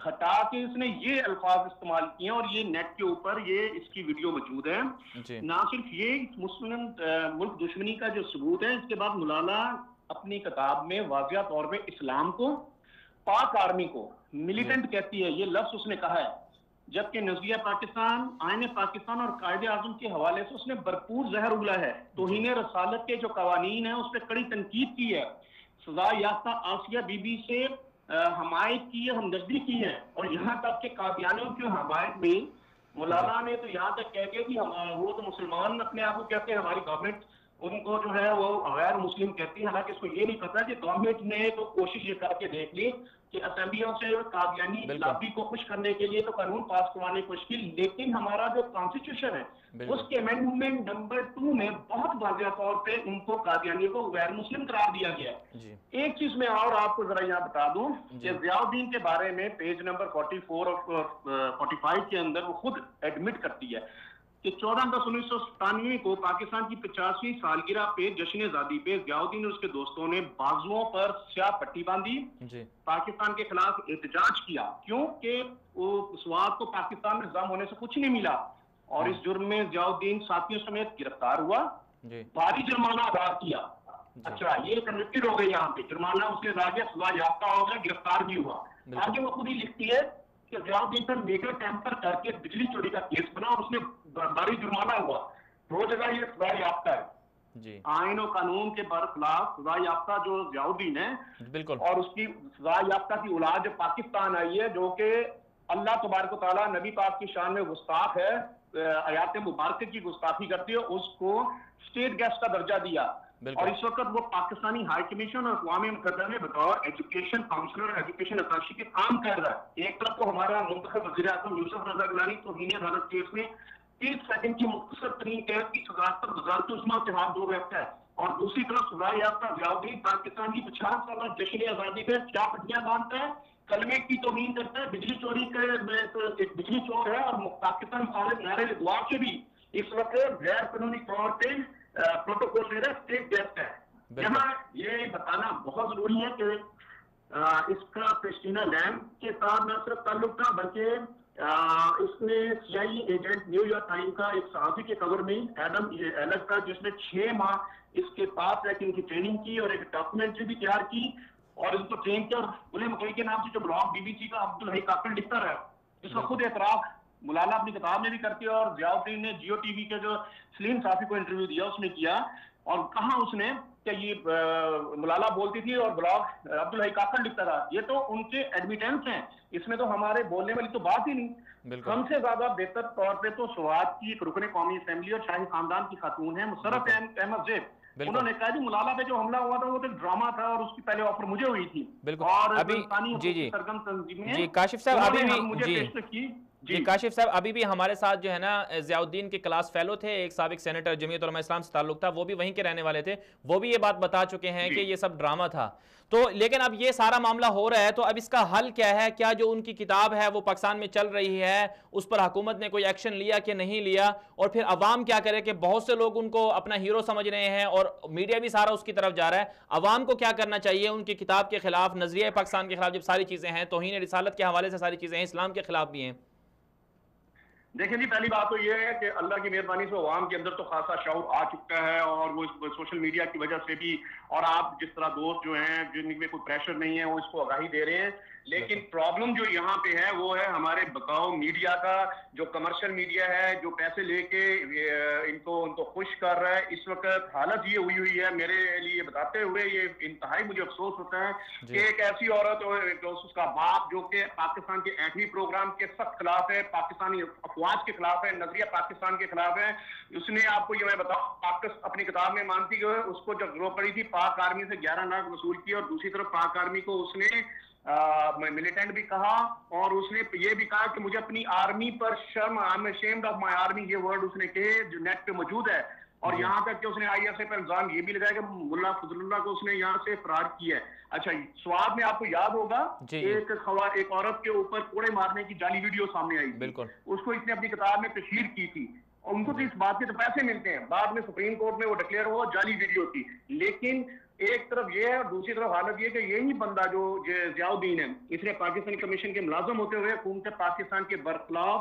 ہٹا کے اس نے یہ الفاظ استعمال کیے ہیں اور یہ نیٹ کے اوپر یہ اس کی ویڈیو موجود ہے. نہ صرف یہ مسلم ملک دشمنی کا جو ثبوت ہے، اس کے بعد ملالہ اپنی کتاب میں واضح طور پہ اسلام کو، پاک آرمی کو ملیٹنٹ کہتی ہے، یہ لفظ اس نے کہا ہے. جبکہ نظریہ پاکستان، آئین پاکستان اور قائد اعظم کے حوالے سے اس نے بھرپور زہر اگلا ہے. توہین رسالت کے جو قوانین ہیں اس پہ کڑی تنقید کی ہے. سزا یافتہ آسیہ بی بی سے حمایت کی ہے، ہمدردی کی ہے. اور یہاں تک کہ قادیانیوں کی حمایت میں ملالہ نے تو یہاں تک کہہ کے کہ وہ تو مسلمان اپنے آپ کو کہتے ہیں، ہماری گورنمنٹ ان کو جو ہے وہ غیر مسلم کہتی ہیں، حالانکہ اس کو یہ نہیں پتا کہ گورنمنٹ نے تو کوشش یہ کر کے دیکھ لی کہ اسمبلیوں سے قادیانی لابی کو خوش کرنے کے لیے تو قانون پاس کروانے کی کوشش کی، لیکن ہمارا جو کانسٹیٹیوشن ہے اس کے امینڈمنٹ نمبر 2 میں بہت واضح طور پہ ان کو قادیانی کو غیر مسلم قرار دیا گیا ہے۔ ایک چیز میں اور آپ کو ذرا یہاں بتا دوں کہ ضیاء الدین کے بارے میں پیج نمبر 44 اور 45 کے اندر وہ خود ایڈمٹ کرتی ہے کہ 14/10/1997 کو پاکستان کی 85ویں سالگرہ پہ جشن آزادی پہ ضیاء الدین اور اس کے دوستوں نے بازوؤں پر سیاہ پٹی باندھی، پاکستان کے خلاف احتجاج کیا، کیونکہ وہ سوات کو پاکستان میں نظام ہونے سے کچھ نہیں ملا، اور اس جرم میں ضیاء الدین ساتھیوں سمیت گرفتار ہوا، بھاری جرمانہ ادا کیا۔ اچھا، یہ کنوکٹڈ ہو گئی، یہاں پہ جرمانہ اس نے ادا کیا، سزا یافتہ ہو گیا، گرفتار بھی ہوا۔ آگے وہ خود ہی لکھتی ہے کہ ضیاء الدین پر میگا ٹیمپر کر کے بجلی چوری کا کیس بنا اور اس میں بھاری جرمانہ ہوا، 2 جگہ یہ سزا یافتہ ہے۔ آئین و قانون کے برخلاف سزا یافتہ جو ضیاء الدین ہے اور اس کی سزا یافتہ کی اولاد جو پاکستان آئی ہے، جو کہ اللہ تبارک و تعالیٰ نبی پاک کی شان میں گستاخ ہے، آیات مبارکہ کی گستاخی کرتی ہے، اس کو اسٹیٹ گیسٹ کا درجہ دیا، اور اس وقت وہ پاکستانی ہائی کمیشن اور اقوام متحدہ میں بطور ایجوکیشن کاؤنسلر اور ایجوکیشن اتارشی کے کام کر رہا ہے۔ ایک طرف تو ہمارا منتخب وزیر اعظم یوسف رضا گیلانی توہین عدالت کیس میں 30 سیکنڈ کی مختصر ترین قید کی سزا پر وزارت عظمیٰ سے ہاتھ دھو رہتا ہے، اور دوسری طرف سزا یافتہ ضیاء الدین پاکستان کی 50 سالہ جشن آزادی پہ کیا پٹیاں باندھتا ہے، کلمے کی توہین کرتا ہے، بجلی چوری کا بجلی چور ہے، اور پاکستان مخالف نعرے لگوا کے بھی اس وقت غیر قانونی طور پہ پروٹوکول دے رہا ہے، اسٹیٹ گیسٹ ہے۔ یہاں یہ بتانا بہت ضروری ہے کہ اس کا کرسٹینا لیم کے ساتھ نہ صرف تعلق تھا، بلکہ اس نے CIA agent new York time کا ایک صحافی کے کور میں ایڈم ایلک کا، جس نے 6 ماہ اس کے پاس رہ کے ان کی ٹریننگ کی اور ایک ڈاکومنٹری بھی تیار کی اور ان کو ٹرین کیا، بلے مکئی کے نام سے جو بلاگ BBC کا عبدالحی کاکڑ لکھتا رہا، جس کا خود اعتراف ملالہ اپنی کتاب میں بھی کرتی ہے، اور ضیاء الدین نے جیو ٹی وی کے جو سلیم صافی کو انٹرویو دیا اس میں کیا، اور کہا اس نے کہ یہ ملالہ بولتی تھی اور بلاگ عبدالحی کاکڑ لکھتا رہا۔ یہ تو ان کے ایڈمیٹنس ہیں، اس میں تو ہمارے بولنے والی تو بات ہی نہیں۔ ہم سے زیادہ بہتر طور پہ تو سوات کی ایک رکن قومی اسمبلی اور شاہی خاندان کی خاتون ہے مسرت احمد زیب، انہوں نے کہا جی ملالہ پہ جو حملہ ہوا تھا وہ تو ڈرامہ تھا، اور اس کی پہلے آفر مجھے ہوئی تھی، اور سرگم تنظیم نے کاشف صاحب مجھے پیش کی۔ جی کاشف صاحب، ابھی بھی ہمارے ساتھ جو ہے نا ضیاء الدین کے کلاس فیلو تھے، ایک سابق سینیٹر جمعیت علماء اسلام سے تعلق تھا، وہ بھی وہیں کے رہنے والے تھے، وہ بھی یہ بات بتا چکے ہیں کہ یہ سب ڈرامہ تھا۔ تو لیکن اب یہ سارا معاملہ ہو رہا ہے، تو اب اس کا حل کیا ہے؟ کیا جو ان کی کتاب ہے وہ پاکستان میں چل رہی ہے، اس پر حکومت نے کوئی ایکشن لیا کہ نہیں لیا؟ اور پھر عوام کیا کرے کہ بہت سے لوگ ان کو اپنا ہیرو سمجھ رہے ہیں اور میڈیا بھی سارا اس کی طرف جا رہا ہے، عوام کو کیا کرنا چاہیے ان کی کتاب کے خلاف، نظریہ پاکستان کے خلاف جب ساری چیزیں ہیں، توہین رسالت کے حوالے سے ساری چیزیں ہیں، اسلام کے خلاف بھی ہیں؟ دیکھیں جی، پہلی بات تو یہ ہے کہ اللہ کی مہربانی سے عوام کے اندر تو خاصا شعور آ چکا ہے، اور وہ سوشل میڈیا کی وجہ سے بھی، اور آپ جس طرح دوست جو ہیں جن میں کوئی پریشر نہیں ہے وہ اس کو آگاہی دے رہے ہیں، لیکن پرابلم جو یہاں پہ ہے وہ ہے ہمارے بکاؤ میڈیا کا، جو کمرشل میڈیا ہے، جو پیسے لے کے ان کو خوش کر رہا ہے۔ اس وقت حالت یہ ہوئی ہے، میرے لیے بتاتے ہوئے یہ انتہائی مجھے افسوس ہوتا ہے کہ ایک ایسی عورت جو اس کا باپ جو کہ پاکستان کے ایٹمی پروگرام کے سخت خلاف ہے، پاکستانی افواج کے خلاف ہے، نظریہ پاکستان کے خلاف ہے، اس نے آپ کو یہ میں بتاؤں اپنی کتاب میں مانتی کہ اس کو جب ضرورت پڑی تھی پاک آرمی سے 11 لاکھ وصول کی، اور دوسری طرف پاک آرمی کو اس نے ملیٹنٹ بھی کہا، اور اس نے یہ بھی کہا کہ مجھے اپنی آرمی پر شرم، I am ashamed of my army، یہ ورڈ اس نے کہے جو نیٹ پہ موجود ہے، اور یہاں تک کہ اس نے ISA پر الزام یہ بھی لگایا کہ ملا فضل اللہ کو اس نے یہاں سے فرار کیا ہے۔ اچھا، سواد میں آپ کو یاد ہوگا ایک عورت کے اوپر کوڑے مارنے کی جعلی ویڈیو سامنے آئی تھی، اس کو اس نے اپنی کتاب میں تشہیر کی تھی، اور ان کو تو اس بات کے تو پیسے ملتے ہیں، بعد میں سپریم کورٹ میں وہ ڈکلیئر ہوا جعلی ویڈیو تھی، لیکن ایک طرف یہ ہے اور دوسری طرف حالت یہ کہ یہی بندہ جو ضیاء الدین ہے، اس نے پاکستانی کمیشن کے ملازم ہوتے ہوئے حکومت پاکستان کے برخلاف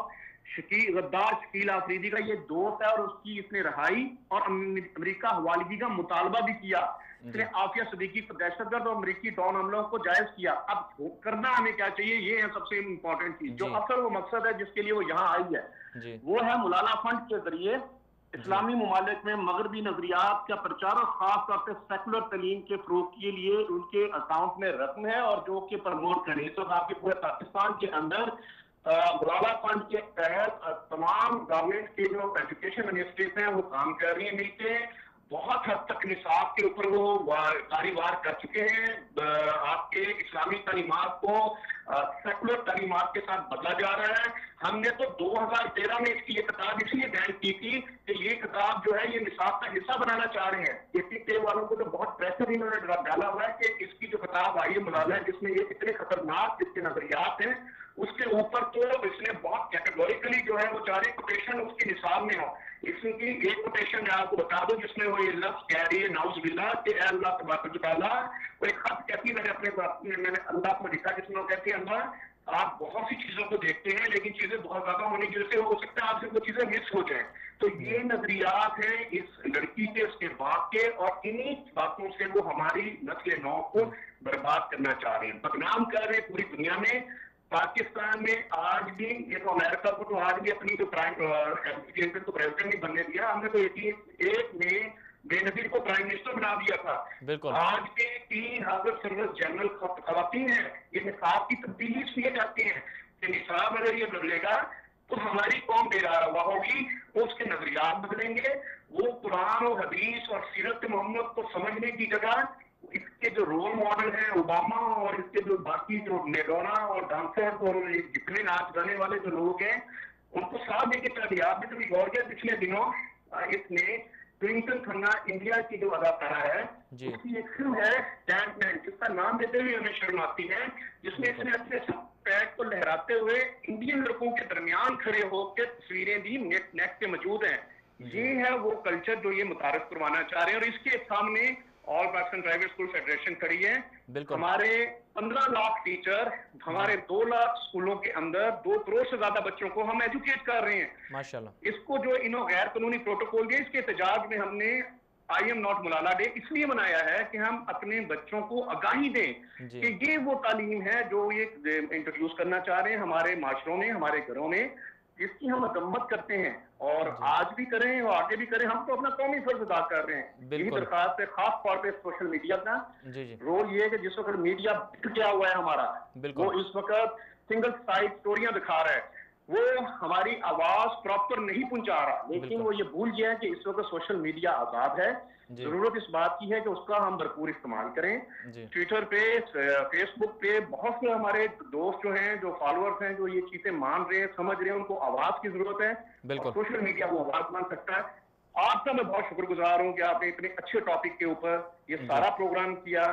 غدار شکیل آفریدی کا یہ دوست ہے، اور اس کی اس نے رہائی اور امریکہ حوالگی کا مطالبہ بھی کیا، اس نے عافیہ صدیقی پر دہشت گرد اور امریکی ڈرون حملوں کو جائز کیا۔ اب کرنا ہمیں کیا چاہیے، یہ ہے سب سے امپورٹنٹ چیز، جو اصل وہ مقصد ہے جس کے لیے وہ یہاں آئی ہے، وہ ہے ملالہ فنڈ کے ذریعے اسلامی ممالک میں مغربی نظریات کا پرچار، اور خاص طور پہ سیکولر تعلیم کے فروغ کے لیے ان کے اکاؤنٹ میں رقم ہے، اور جو کہ پروموٹ کرے۔ اس وقت آپ کے پورے پاکستان کے اندر ملالہ فنڈ کے تحت تمام گورنمنٹ کے جو ایجوکیشن منسٹریز ہیں وہ کام کر رہی ہیں مل کے، بہت حد تک نصاب کے اوپر وہ کاروبار کر چکے ہیں. آپ کے اسلامی تعلیمات کو سیکولر تعلیمات کے ساتھ بدلا جا رہا ہے. ہم نے تو 2013 میں اس کی یہ کتاب اس لیے بین کی تھی کہ یہ کتاب جو ہے یہ نصاب کا حصہ بنانا چاہ رہے ہیں. کے والوں کو تو بہت پریشر انہوں نے ڈالا ہوا ہے کہ اس کی جو کتاب آئی ہے ملالہ ہے جس میں یہ اتنے خطرناک اس کے نظریات ہیں, اس کے اوپر تو اس نے بہت کیٹیگوریکلی جو ہے وہ 4 کوٹیشن اس کے نصاب میں ہو. اس کی ایک کوٹیشن میں آپ کو بتا دوں جس میں وہ یہ لفظ کہہ رہی ہے نعوذ باللہ کہ اے اللہ تبارک و تعالیٰ, وہ ایک خط کہتی ہے میں نے اللہ کو لکھا جس میں وہ کہتی ہے اللہ آپ بہت سی چیزوں کو دیکھتے ہیں لیکن چیزیں بہت زیادہ ہونے کی وجہ سے ہو سکتا ہے آپ سے وہ چیزیں مس ہو جائیں. تو یہ نظریات ہیں اس لڑکی کے, اس کے باپ کے, اور انہی باتوں سے وہ ہماری نسل نو کو برباد کرنا چاہ رہے ہیں, بدنام کر رہے ہیں پوری دنیا میں. پاکستان میں آج بھی یہ تو امریکہ کو تو آج بھی اپنی جو پریزیڈنٹ نہیں بننے دیا, ہم نے تو 81 میں بے نظیر کو پرائم منسٹر بنا دیا تھا. آج کے 3000 سروس جنرل خواتین ہیں. یہ نصاب کی تبدیلی اس لیے جاتی ہیں کہ نصاب اگر یہ بدلے گا تو ہماری قوم بیدار ہوا ہوگی, وہ اس کے نظریات بدلیں گے. وہ قرآن و حدیث اور سیرت محمد کو سمجھنے کی جگہ اس کے جو رول ماڈل ہیں اوباما اور اس کے جو باقی جو میڈونا اور ڈانسر اور جتنے ناچ گانے والے جو لوگ ہیں ان کو ساتھ دے کے تربیات میں کبھی غور کیا. پچھلے دنوں اس نے ٹوئنکل کھنہ انڈیا کی جو اداکارہ ہے اس کی ایک فلم ہے ٹینک مین, جس کا نام دیتے ہوئے ہمیں شرم آتی ہے, جس میں اس نے اپنے پیٹ کو لہراتے ہوئے انڈین لڑکوں کے درمیان کھڑے ہو کے تصویریں دی نیٹ پہ موجود ہیں. یہ ہے وہ کلچر جو یہ متعارف کروانا چاہ رہے ہیں. اور اس کے سامنے آل پاکستان پرائیویٹ اسکول فیڈریشن کھڑی ہے. ہمارے 15 لاکھ ٹیچر, ہمارے 2 لاکھ اسکولوں کے اندر 2 کروڑ سے زیادہ بچوں کو ہم ایجوکیٹ کر رہے ہیں. ماشاءاللہ. اس کو جو انہوں غیر قانونی پروٹوکول دیا, اس کے احتجاج میں ہم نے I am not Malala day اس لیے منایا ہے کہ ہم اپنے بچوں کو آگاہی دیں کہ یہ وہ تعلیم ہے جو یہ انٹروڈیوس کرنا چاہ رہے ہیں ہمارے معاشروں میں, ہمارے گھروں میں, جس کی ہم مذمت کرتے ہیں اور آج بھی کریں اور آگے بھی کریں. ہم تو اپنا قومی فرض ادا کر رہے ہیں. یہی درخواست ہے خاص طور پہ سوشل میڈیا کا رول یہ ہے کہ جس وقت میڈیا بک گیا ہوا ہے ہمارا, وہ اس وقت سنگل سائڈ سٹوریاں دکھا رہا ہے, وہ ہماری آواز پراپر نہیں پہنچا رہا. لیکن وہ یہ بھول گیا ہے کہ اس وقت سوشل میڈیا آزاد ہے. ضرورت اس بات کی ہے کہ اس کا ہم بھرپور استعمال کریں. ٹویٹر پہ, فیس بک پہ بہت سے ہمارے دوست جو ہیں, جو فالوورز ہیں, جو یہ چیزیں مان رہے ہیں, سمجھ رہے ہیں, ان کو آواز کی ضرورت ہے. سوشل میڈیا وہ آواز مان سکتا ہے. آپ کا میں بہت شکر گزار ہوں کہ آپ نے اتنے اچھے ٹاپک کے اوپر یہ سارا پروگرام کیا.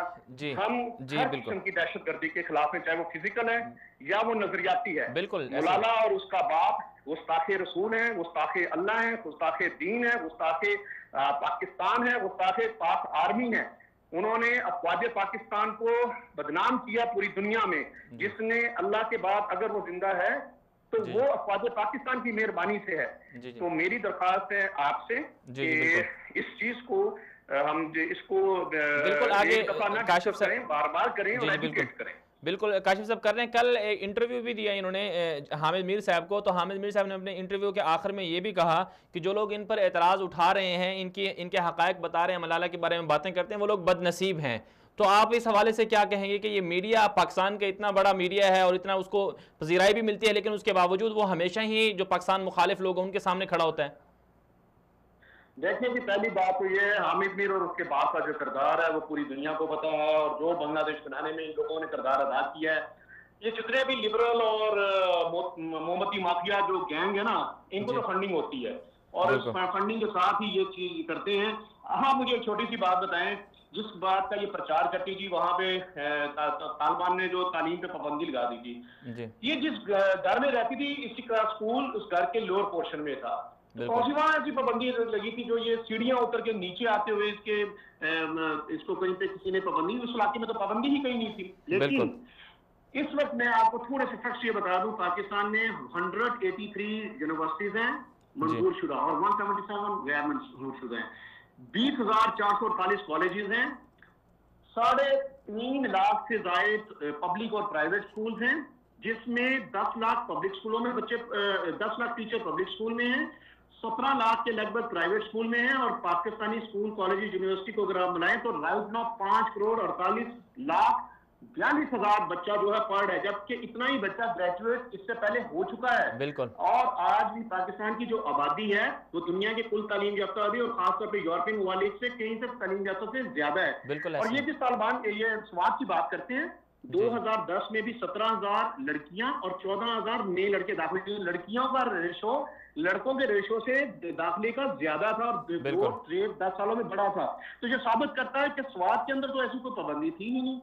ہم ہر قسم کی دہشت گردی کے خلاف ہیں, چاہے وہ فزیکل ہے یا وہ نظریاتی ہے. ملالہ اور اس کا باپ گستاخ رسول ہیں, گستاخ اللہ ہیں, گستاخ دین ہے, گستاخ پاکستان ہے, گستاخ پاک آرمی ہے. انہوں نے افواج پاکستان کو بدنام کیا پوری دنیا میں. جس نے اللہ کے بعد اگر وہ زندہ ہے تو وہ افواج پاکستان کی مہربانی سے ہے. تو میری درخواست ہے آپ سے کہ اس چیز کو ہم اس کو ایک دفعہ نہ کریں, بار بار کریں اور ایجوکیٹ کریں. بالکل کاشف صاحب کر رہے ہیں. کل انٹرویو بھی دیا انہوں نے حامد میر صاحب کو, تو حامد میر صاحب نے اپنے انٹرویو کے آخر میں یہ بھی کہا کہ جو لوگ ان پر اعتراض اٹھا رہے ہیں, ان کے حقائق بتا رہے ہیں, ملالہ کے بارے میں باتیں کرتے ہیں, وہ لوگ بد نصیب ہیں. تو آپ اس حوالے سے کیا کہیں گے کہ یہ میڈیا پاکستان کا اتنا بڑا میڈیا ہے اور اتنا اس کو پذیرائی بھی ملتی ہے, لیکن اس کے باوجود وہ ہمیشہ ہی جو پاکستان مخالف لوگ ہیں ان کے سامنے کھڑا ہوتا ہے؟ دیکھیں کہ پہلی بات تو یہ ہے حامد میر اور اس کے باپ کا جو کردار ہے وہ پوری دنیا کو پتا ہے, اور جو بنگلہ دیش بنانے میں ان لوگوں نے کردار ادا کیا ہے. یہ جتنے بھی لبرل اور مومتی مافیا جو گینگ ہے نا, ان کو تو فنڈنگ ہوتی ہے اور اس فنڈنگ کے ساتھ ہی یہ چیز کرتے ہیں. ہاں مجھے ایک چھوٹی سی بات بتائیں, جس بات کا یہ پرچار کرتی تھی وہاں پہ طالبان نے جو تعلیم پہ پابندی لگا دی تھی, یہ جس گھر میں رہتی تھی اسی کا اسکول اس گھر کے لوور پورشن میں تھا. وہاں ایسی پابندی لگی تھی جو یہ سیڑھیاں اتر کے نیچے آتے ہوئے اس کو کہیں پہ کسی نے پابندی, اس علاقے میں تو پابندی ہی کہیں نہیں تھی. لیکن اس وقت میں آپ کو تھوڑے سے فیکٹس یہ بتا دوں, پاکستان میں 183 یونیورسٹیز ہیں منظور شدہ اور 177 غیر منظور شدہ ہیں. 20,448 کالجز ہیں, 3.5 لاکھ سے زائد پبلک اور پرائیویٹ اسکولز ہیں, جس میں 10 لاکھ پبلک اسکولوں میں بچے, 10 لاکھ ٹیچر پبلک اسکول میں ہیں, 17 لاکھ کے لگ بھگ پرائیویٹ اسکول میں ہیں. اور پاکستانی اسکول کالج یونیورسٹی کو اگر آپ ملائیں تو رائٹ ناؤ 5 کروڑ 48 لاکھ 42,000 بچہ جو ہے پڑھ رہا ہے، جبکہ اتنا ہی بچہ گریجویٹ اس سے پہلے ہو چکا ہے. بالکل. اور آج بھی پاکستان کی جو آبادی ہے وہ دنیا کے کل تعلیم یافتہ آبادی اور خاص طور پہ یورپین ممالک سے کہیں سے تعلیم یافتہ سے زیادہ ہے. بالکل. اور یہ جس طالبان یہ سواد کی بات کرتے ہیں 2010 میں بھی 17,000 لڑکیاں اور 14,000 نئے لڑکے داخلے ہوئے. لڑکیوں کا ریشو لڑکوں کے ریشو سے داخلے کا زیادہ تھا اور 10 سالوں میں بڑا تھا. تو یہ ثابت کرتا ہے کہ سواد کے اندر تو ایسی کوئی پابندی تھی ہی نہیں.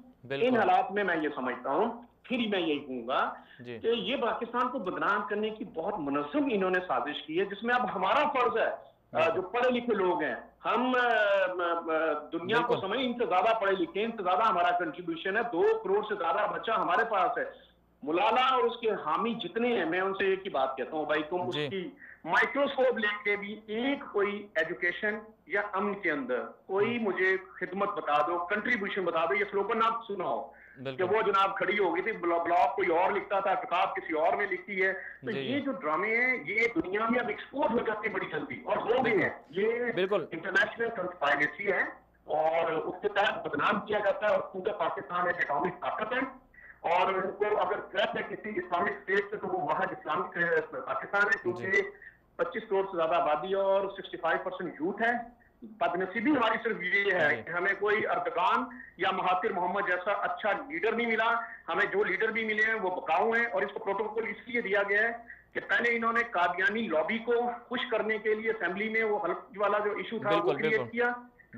ان حالات میں میں یہ سمجھتا ہوں پھر میں یہی کہوں گا کہ یہ پاکستان کو بدنام کرنے کی بہت منظم انہوں نے سازش کی ہے، جس میں اب ہمارا فرض ہے جو پڑھے لکھے لوگ ہیں، ہم دنیا کو سمجھیں ان سے زیادہ پڑھے لکھے، ان سے زیادہ ہمارا کنٹریبیوشن ہے. 2 کروڑ سے زیادہ بچہ ہمارے پاس ہے. ملالا اور اس کے حامی جتنے ہیں، میں ان سے ایک ہی بات کہتا ہوں، بھائی تم اس کی مائکروسکوپ لے کے بھی ایک کوئی ایجوکیشن یا امن کے اندر کوئی مجھے خدمت بتا دو، کنٹریبیوشن بتا دو. یہ سلوگن آپ سناؤ کہ وہ جناب کھڑی ہو گئی تھی، بلاگ کوئی اور لکھتا تھا، کتاب کسی اور نے لکھی ہے. تو یہ جو ڈرامے ہیں یہ دنیا میں اب ایکسپورٹ ہو جاتے ہیں بڑی جلدی، اور ہو گئے ہیں. یہ انٹرنیشنل کنسپائریسی ہے اور اس کے تحت بدنام کیا جاتا ہے. اور کیونکہ پاکستان ایک اٹامک طاقت ہے اور ان کو اگر تھریٹ ہے کسی اسلامک اسٹیٹ سے تو وہ وہاں اسلامک پاکستان ہے، کیونکہ 25 کروڑ سے زیادہ آبادی اور 65% یوتھ ہے. بدنصیبی ہماری صرف یہ ہے کہ ہمیں کوئی اردگان یا مہاتیر محمد جیسا اچھا لیڈر نہیں ملا. ہمیں جو لیڈر بھی ملے ہیں وہ بکاؤ ہیں. اور اس کو پروٹوکول اس لیے دیا گیا ہے کہ پہلے انہوں نے قادیانی لابی کو خوش کرنے کے لیے اسمبلی میں وہ حلف والا جو ایشو تھا وہ کریٹ کیا،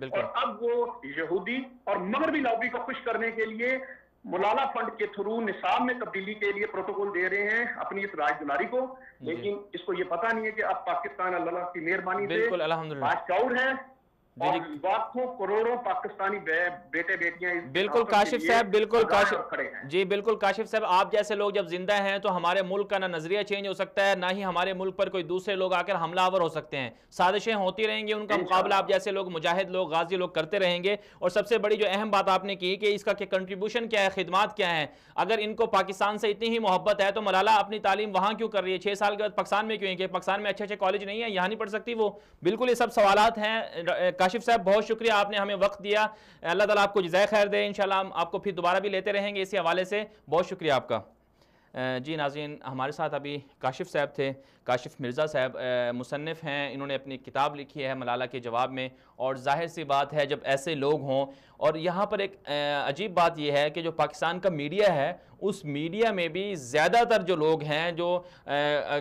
اور اب وہ یہودی اور مغربی لابی کو خوش کرنے کے لیے مولانا فنڈ کے تھرو نصاب میں تبدیلی کے لیے پروٹوکول دے رہے ہیں اپنی اس راج دلاری کو. لیکن اس کو یہ پتا نہیں ہے کہ اب پاکستان اللہ کی مہربانی سے باشعور ہے اور لاکھوں کروڑوں پاکستانی بیٹے بیٹیاں بالکل کاشف صاحب، بالکل کاشف جی، بالکل کاشف صاحب، آپ جیسے لوگ جب زندہ ہیں تو ہمارے ملک کا نہ نظریہ چینج ہو سکتا ہے، نہ ہی ہمارے ملک پر کوئی دوسرے لوگ آ کر حملہ آور ہو سکتے ہیں. سازشیں ہوتی رہیں گی، ان کا مقابلہ آپ جیسے لوگ مجاہد لوگ غازی لوگ کرتے رہیں گے. اور سب سے بڑی جو اہم بات آپ نے کی کہ اس کا کنٹریبیوشن کیا ہے، خدمات کیا ہیں. اگر ان کو پاکستان سے اتنی ہی محبت ہے تو ملالہ اپنی تعلیم وہاں کیوں کر رہی ہے؟ 6 سال کے بعد پاکستان میں کیوں ہے کہ پاکستان میں اچھے کالج نہیں ہیں، یہاں نہیں پڑھ سکتی وہ؟ بالکل یہ سب سوالات ہیں. کاشف صاحب بہت شکریہ، آپ نے ہمیں وقت دیا. اللہ تعالیٰ آپ کو جزائے خیر دے. انشاءاللہ ہم آپ کو پھر دوبارہ بھی لیتے رہیں گے اسی حوالے سے. بہت شکریہ آپ کا. جی ناظرین، ہمارے ساتھ ابھی کاشف صاحب تھے، کاشف مرزا صاحب مصنف ہیں. انہوں نے اپنی کتاب لکھی ہے ملالہ کے جواب میں. اور ظاہر سی بات ہے جب ایسے لوگ ہوں، اور یہاں پر ایک عجیب بات یہ ہے کہ جو پاکستان کا میڈیا ہے اس میڈیا میں بھی زیادہ تر جو لوگ ہیں جو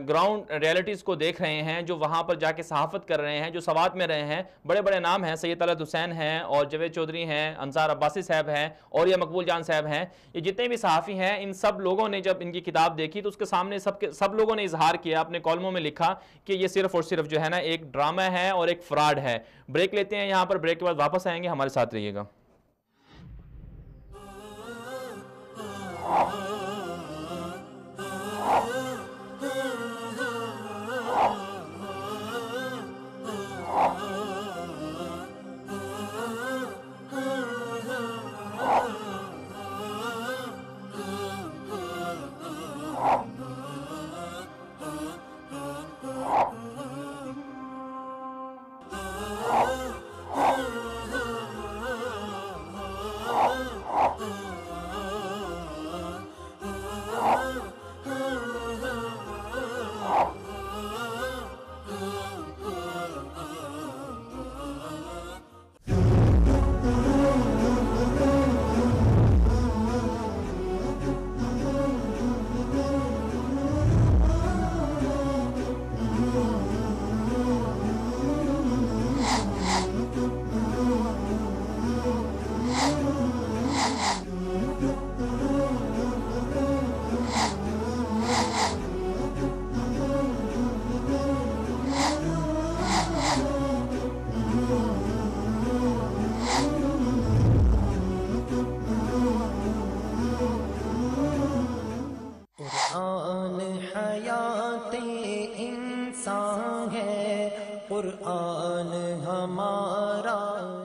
گراؤنڈ ریئلٹیز کو دیکھ رہے ہیں، جو وہاں پر جا کے صحافت کر رہے ہیں، جو سوات میں رہے ہیں، بڑے بڑے نام ہیں، سید طلعت حسین ہیں اور جاوید چودھری ہیں، انصار عباسی صاحب ہیں اور یہ مقبول جان صاحب ہیں. یہ جتنے بھی صحافی ہیں ان سب لوگوں نے جب ان کی کتاب دیکھی تو اس کے سامنے سب لوگوں نے اظہار کیا، اپنے کالموں میں لکھا کہ یہ صرف اور صرف جو ہے نا ایک ڈرامہ ہے اور ایک فراڈ ہے. بریک لیتے ہیں یہاں پر، بریک کے بعد واپس آئیں گے، ہمارے ساتھ رہیے گا.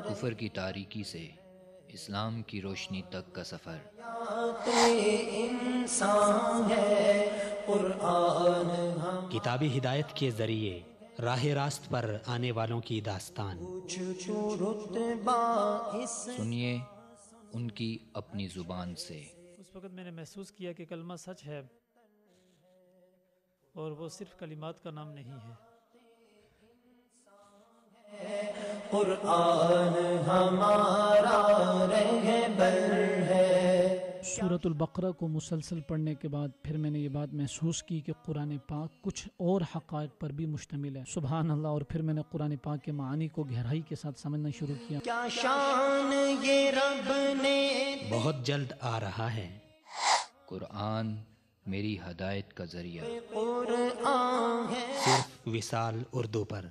کفر کی تاریکی سے اسلام کی روشنی تک کا سفر. کتابی ہدایت کے ذریعے راہ راست پر آنے والوں کی داستان سنیے ان کی اپنی زبان سے. وقت میں نے محسوس کیا کہ کلمہ سچ ہے اور وہ صرف کلمات کا نام نہیں ہے. قرآن ہمارا رہبر ہے. سورۃ البقرہ کو مسلسل پڑھنے کے بعد پھر میں نے یہ بات محسوس کی کہ قرآن پاک کچھ اور حقائق پر بھی مشتمل ہے. سبحان اللہ. اور پھر میں نے قرآن پاک کے معانی کو گہرائی کے ساتھ سمجھنا شروع کیا. کیا شان یہ رب نے. بہت جلد آ رہا ہے. قرآن میری ہدایت کا ذریعہ. قرآن ہے صرف وصال اردو پر.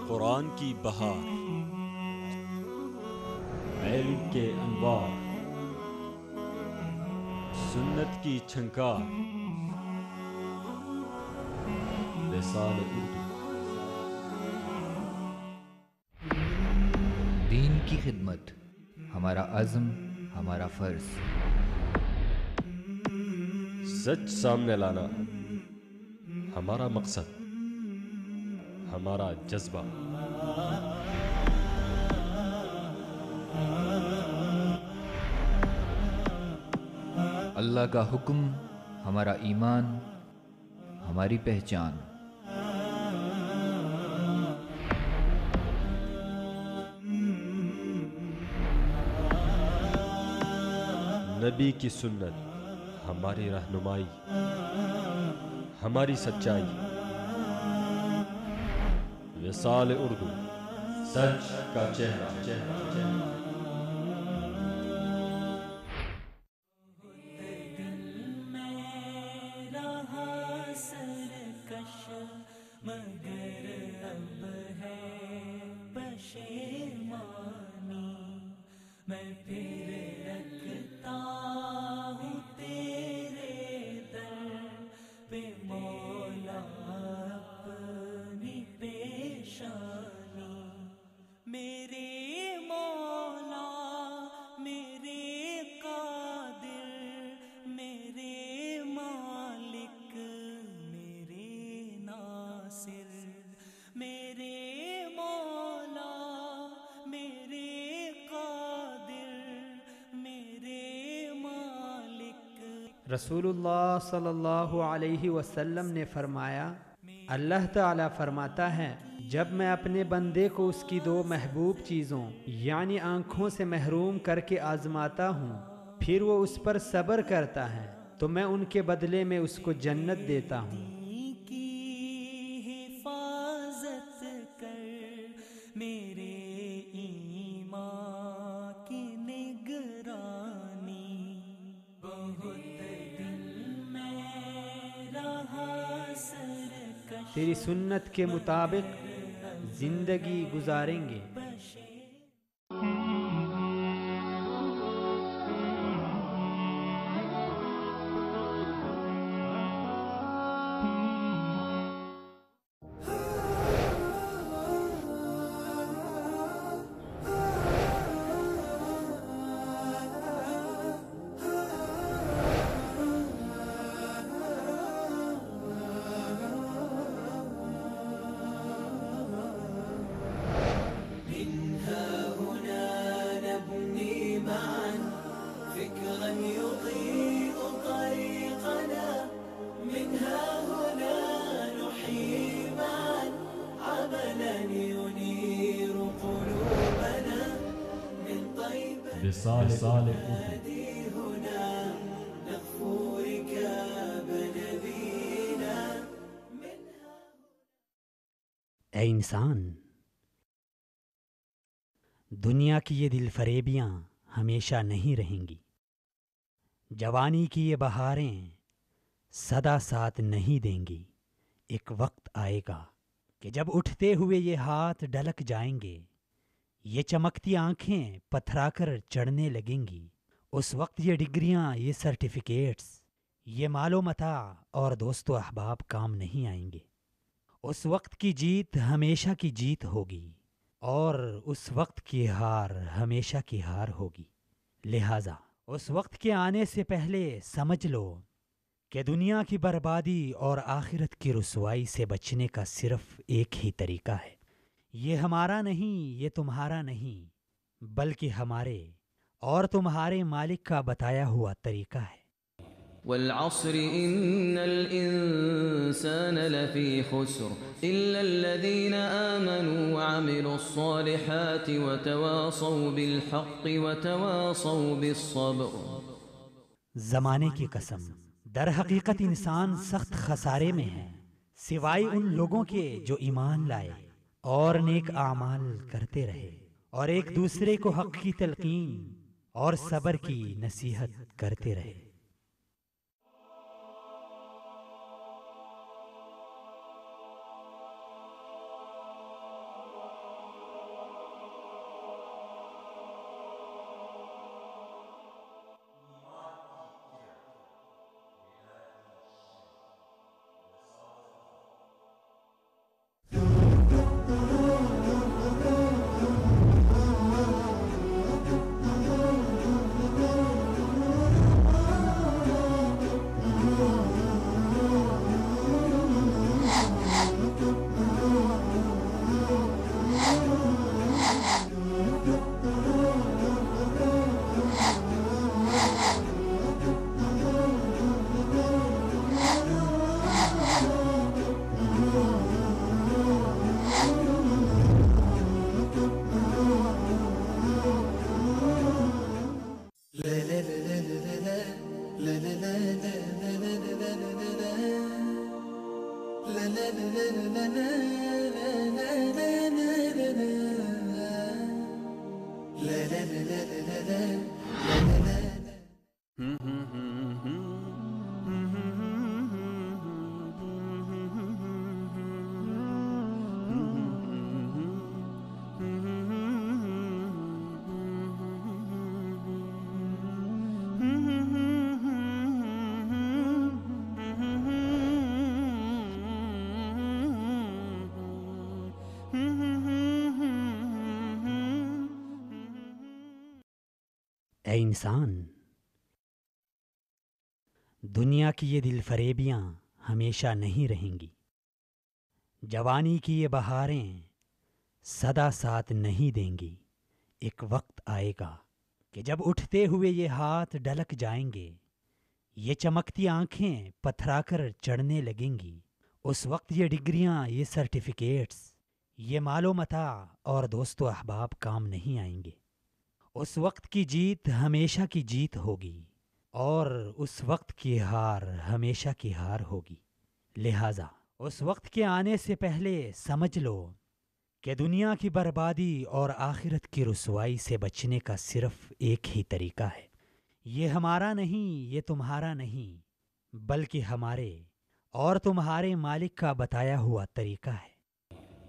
قرآن کی بہار، علم کے انوار، سنت کی چھنکار، لسان اردو. دین کی خدمت ہمارا عزم، ہمارا فرض. سچ سامنے لانا ہمارا مقصد، ہمارا جذبہ. اللہ کا حکم ہمارا ایمان، ہماری پہچان. نبی کی سنت ہماری رہنمائی، ہماری سچائی. وصال اردو، سچ کا چہرہ. رسول اللہ صلی اللہ علیہ وسلم نے فرمایا، اللہ تعالیٰ فرماتا ہے جب میں اپنے بندے کو اس کی دو محبوب چیزوں یعنی آنکھوں سے محروم کر کے آزماتا ہوں، پھر وہ اس پر صبر کرتا ہے تو میں ان کے بدلے میں اس کو جنت دیتا ہوں. تیری سنت کے مطابق زندگی گزاریں گے. فكرا يضيء طريقنا، منها هنا وصال اردو اے انسان، دنیا کی یہ دل فریبیاں ہمیشہ نہیں رہیں گی، جوانی کی یہ بہاریں سدا ساتھ نہیں دیں گی۔ ایک وقت آئے گا کہ جب اٹھتے ہوئے یہ ہاتھ ڈھلک جائیں گے، یہ چمکتی آنکھیں پتھرا کر چڑھنے لگیں گی۔ اس وقت یہ ڈگریاں، یہ سرٹیفکیٹس، یہ مال و متاع اور دوست و احباب کام نہیں آئیں گے۔ اس وقت کی جیت ہمیشہ کی جیت ہوگی، اور اس وقت کی ہار ہمیشہ کی ہار ہوگی۔ لہٰذا اس وقت کے آنے سے پہلے سمجھ لو کہ دنیا کی بربادی اور آخرت کی رسوائی سے بچنے کا صرف ایک ہی طریقہ ہے۔ یہ ہمارا نہیں، یہ تمہارا نہیں، بلکہ ہمارے اور تمہارے مالک کا بتایا ہوا طریقہ ہے۔ والعصر إن الإنسان لفي خسر إلا الذين آمنوا وعملوا الصالحات وتواصوا بالحق وتواصوا بالصبر۔ زمانے کی قسم، در حقیقت انسان سخت خسارے میں ہے، سوائے ان لوگوں کے جو ایمان لائے اور نیک اعمال کرتے رہے اور ایک دوسرے کو حق کی تلقین اور صبر کی نصیحت کرتے رہے۔ اے انسان، دنیا کی یہ دل فریبیاں ہمیشہ نہیں رہیں گی، جوانی کی یہ بہاریں سدا ساتھ نہیں دیں گی۔ ایک وقت آئے گا کہ جب اٹھتے ہوئے یہ ہاتھ ڈھلک جائیں گے، یہ چمکتی آنکھیں پتھرا کر چڑھنے لگیں گی۔ اس وقت یہ ڈگریاں، یہ سرٹیفکیٹس، یہ مال و متاع اور دوست و احباب کام نہیں آئیں گے۔ اس وقت کی جیت ہمیشہ کی جیت ہوگی، اور اس وقت کی ہار ہمیشہ کی ہار ہوگی۔ لہٰذا اس وقت کے آنے سے پہلے سمجھ لو کہ دنیا کی بربادی اور آخرت کی رسوائی سے بچنے کا صرف ایک ہی طریقہ ہے۔ یہ ہمارا نہیں، یہ تمہارا نہیں، بلکہ ہمارے اور تمہارے مالک کا بتایا ہوا طریقہ ہے۔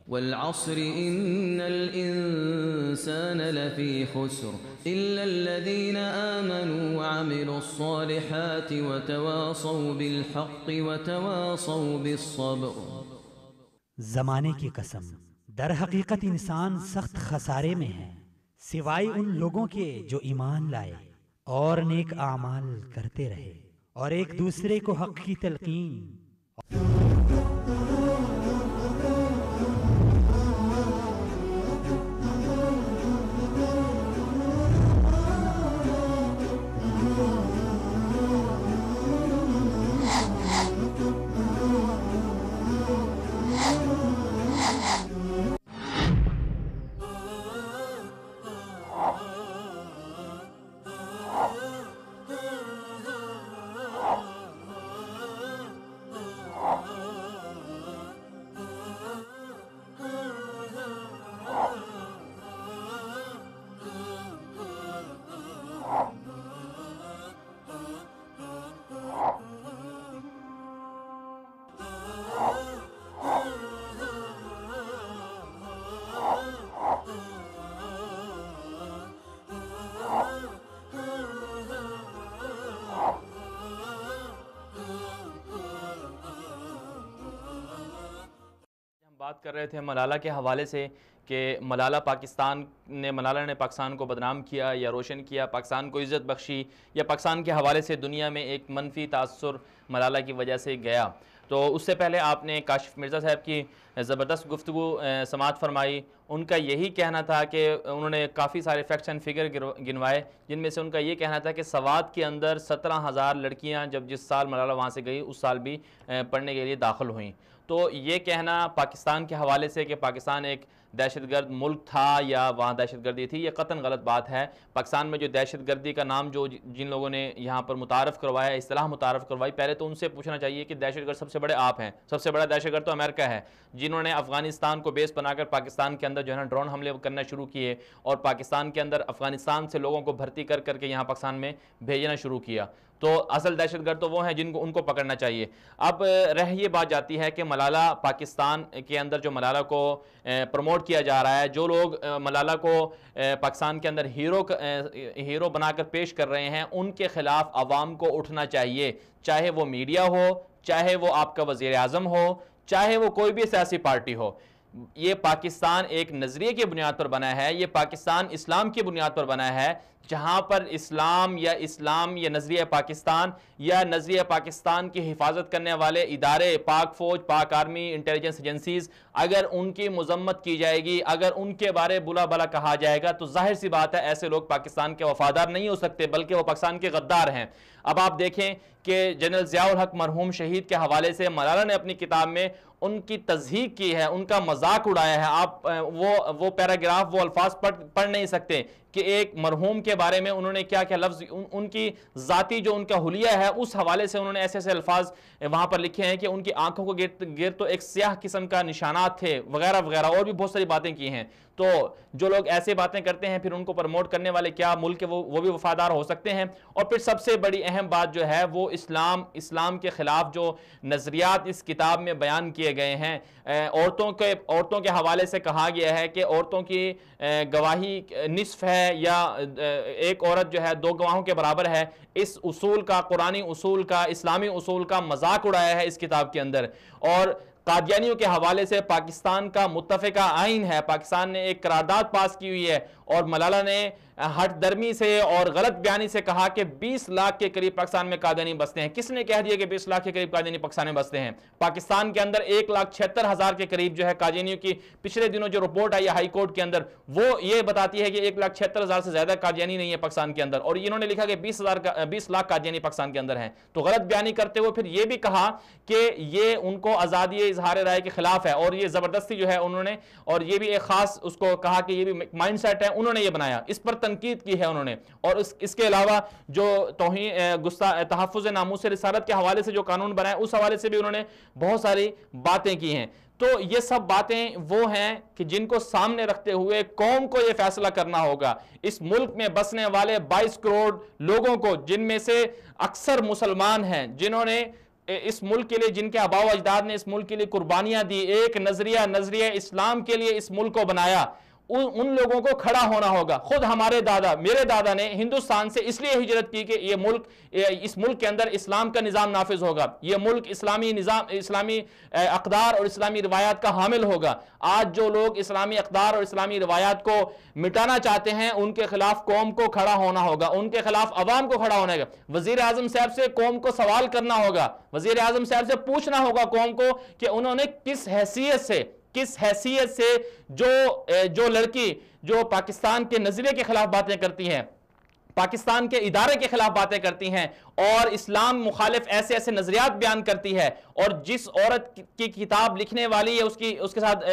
والعصر إن الإنسان لفي خسر إلا الذين آمنوا وعملوا الصالحات وتواصوا بالحق وتواصوا بالصبر۔ زمانے کی قسم، در حقیقت انسان سخت خسارے میں ہے، سوائے ان لوگوں کے جو ایمان لائے اور نیک اعمال کرتے رہے اور ایک دوسرے کو حق کی تلقین کر رہے تھے ملالہ کے حوالے سے کہ ملالہ نے پاکستان کو بدنام کیا یا روشن کیا، پاکستان کو عزت بخشی، یا پاکستان کے حوالے سے دنیا میں ایک منفی تاثر ملالہ کی وجہ سے گیا. تو اس سے پہلے آپ نے کاشف مرزا صاحب کی زبردست گفتگو سماعت فرمائی. ان کا یہی کہنا تھا کہ انہوں نے کافی سارے فیکٹس اینڈ فگر گنوائے، جن میں سے ان کا یہ کہنا تھا کہ سوات کے اندر 17,000 لڑکیاں جس سال ملالہ وہاں سے گئی اس سال بھی پڑھنے کے لیے داخل ہوئیں. تو یہ کہنا پاکستان کے حوالے سے کہ پاکستان ایک دہشت گرد ملک تھا یا وہاں دہشت گردی تھی، یہ قطعاً غلط بات ہے. پاکستان میں جو دہشت گردی کا نام جن لوگوں نے یہاں پر متعارف کروایا، اصطلاح متعارف کروائی، پہلے تو ان سے پوچھنا چاہیے کہ دہشت گرد سب سے بڑے آپ ہیں. سب سے بڑا دہشت گرد تو امریکہ ہے، جنہوں نے افغانستان کو بیس بنا کر پاکستان کے اندر جو ہے نا ڈرون حملے کرنا شروع کیے اور پاکستان کے اندر افغانستان سے لوگوں کو بھرتی کر کے یہاں پاکستان میں بھیجنا شروع کیا. تو اصل دہشت گرد تو وہ ہیں ان کو پکڑنا چاہیے. اب رہ یہ بات جاتی ہے کہ ملالہ پاکستان کے اندر جو ملالہ کو پروموٹ کیا جا رہا ہے، جو لوگ ملالہ کو پاکستان کے اندر ہیرو بنا کر پیش کر رہے ہیں، ان کے خلاف عوام کو اٹھنا چاہیے، چاہے وہ میڈیا ہو، چاہے وہ آپ کا وزیر اعظم ہو، چاہے وہ کوئی بھی سیاسی پارٹی ہو. یہ پاکستان ایک نظریے کی بنیاد پر بنا ہے، یہ پاکستان اسلام کی بنیاد پر بنا ہے، جہاں پر اسلام یا نظریہ پاکستان یا نظریہ پاکستان کی حفاظت کرنے والے ادارے، پاک فوج، پاک آرمی، انٹیلیجنس ایجنسیز، اگر ان کی مذمت کی جائے گی، اگر ان کے بارے بلا بلا کہا جائے گا، تو ظاہر سی بات ہے ایسے لوگ پاکستان کے وفادار نہیں ہو سکتے، بلکہ وہ پاکستان کے غدار ہیں. اب آپ دیکھیں کہ جنرل ضیاء الحق مرحوم شہید کے حوالے سے ملالہ نے اپنی کتاب میں ان کی تضحیق کی ہے، ان کا مذاق اڑایا ہے. آپ وہ پیراگراف، وہ الفاظ پڑھ نہیں سکتے کہ ایک مرحوم کے بارے میں انہوں نے کیا کیا لفظ، ان کی ذاتی جو ان کا حلیہ ہے اس حوالے سے انہوں نے ایسے الفاظ وہاں پر لکھے ہیں کہ ان کی آنکھوں کو گرد تو ایک سیاہ قسم کا نشانات تھے وغیرہ وغیرہ، اور بھی بہت ساری باتیں کی ہیں. تو جو لوگ ایسے باتیں کرتے ہیں پھر ان کو پروموٹ کرنے والے کیا ملک کے وہ بھی وفادار ہو سکتے ہیں. اور پھر سب سے بڑی اہم بات جو ہے وہ اسلام کے خلاف جو نظریات اس کتاب میں بیان کیے گئے ہیں، عورتوں کے حوالے سے کہا گیا ہے کہ عورتوں کی گواہی نصف ہے یا ایک عورت جو ہے 2 گواہوں کے برابر ہے. اس اصول کا، قرآنی اصول کا، اسلامی اصول کا مذاق اڑایا ہے اس کتاب کے اندر. اور قادیانیوں کے حوالے سے پاکستان کا متفقہ آئین ہے، پاکستان نے ایک قرارداد پاس کی ہوئی ہے، اور ملالہ نے ہٹ درمی سے اور غلط بیانی سے کہا کہ 20 لاکھ کے قریب پاکستان میں قادیانی بستے ہیں. کس نے کہہ دیا کہ 20 لاکھ کے قریب قادیانی پاکستان میں بستے ہیں؟ پاکستان کے اندر 1,76,000 کے قریب جو ہے قادیانیوں کی پچھلے دنوں جو رپورٹ آئی ہے ہائی کورٹ کے اندر، وہ یہ بتاتی ہے کہ 1,76,000 سے زیادہ قادیانی نہیں ہے پاکستان کے اندر، اور انہوں نے لکھا کہ 20 لاکھ قادیانی پاکستان کے اندر ہیں. تو غلط بیانی کرتے ہوئے پھر یہ بھی کہا کہ یہ ان کو آزادی اظہار رائے کے خلاف ہے، اور یہ زبردستی جو ہے انہوں نے، اور یہ بھی ایک خاص اس کو کہا کہ یہ بھی مائنڈ سیٹ ہے، انہوں نے یہ بنایا، اس پر تنقید کی ہے انہوں نے. اور اس کے علاوہ جو تحفظ ناموس رسالت کے حوالے سے جو قانون بنایا اس حوالے سے بھی انہوں نے بہت ساری باتیں کی ہیں. تو یہ سب باتیں وہ ہیں کہ جن کو سامنے رکھتے ہوئے قوم کو یہ فیصلہ کرنا ہوگا. اس ملک میں بسنے والے 22 کروڑ لوگوں کو، جن میں سے اکثر مسلمان ہیں، جنہوں نے اس ملک کے لیے، جن کے آباء و اجداد نے اس ملک کے لیے قربانیاں دی، ایک نظریہ اسلام کے لیے اس ملک کو بنایا، ان لوگوں کو کھڑا ہونا ہوگا. خود ہمارے دادا، میرے دادا نے ہندوستان سے اس لیے ہجرت کی کہ اس ملک کے اندر اسلام کا نظام نافذ ہوگا، یہ ملک اسلامی اقدار اور اسلامی روایات کا حامل ہوگا. آج جو لوگ اسلامی اقدار اور اسلامی روایات کو مٹانا چاہتے ہیں، ان کے خلاف قوم کو کھڑا ہونا ہوگا، ان کے خلاف عوام کو کھڑا ہونا ہوگا. وزیر اعظم صاحب سے قوم کو سوال کرنا ہوگا، وزیر اعظم صاحب سے پوچھنا ہوگا قوم کو کہ انہوں نے کس حیثیت سے جو لڑکی جو پاکستان کے نظریے کے خلاف باتیں کرتی ہیں، پاکستان کے ادارے کے خلاف باتیں کرتی ہیں اور اسلام مخالف ایسے نظریات بیان کرتی ہے، اور جس عورت کی کتاب لکھنے والی ہے اس کے ساتھ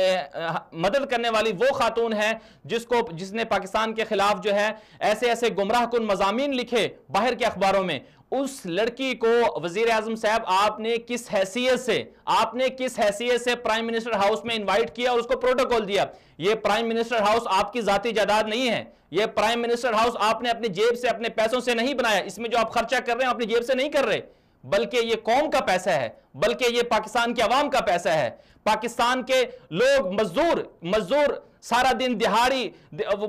مدد کرنے والی وہ خاتون ہے جس نے پاکستان کے خلاف جو ہے ایسے گمراہ کن مضامین لکھے باہر کے اخباروں میں، اس لڑکی کو وزیر اعظم صاحب آپ نے کس حیثیت سے پرائم منسٹر ہاؤس میں انوائٹ کیا اور اس کو پروٹوکول دیا؟ یہ پرائم منسٹر ہاؤس آپ کی ذاتی جائیداد نہیں ہے، یہ پرائم منسٹر ہاؤس آپ نے اپنی جیب سے، اپنے پیسوں سے نہیں بنایا. اس میں جو آپ خرچہ کر رہے ہیں اپنی جیب سے نہیں کر رہے، بلکہ یہ قوم کا پیسہ ہے، بلکہ یہ پاکستان کے عوام کا پیسہ ہے. پاکستان کے لوگ مزدور سارا دن دہاڑی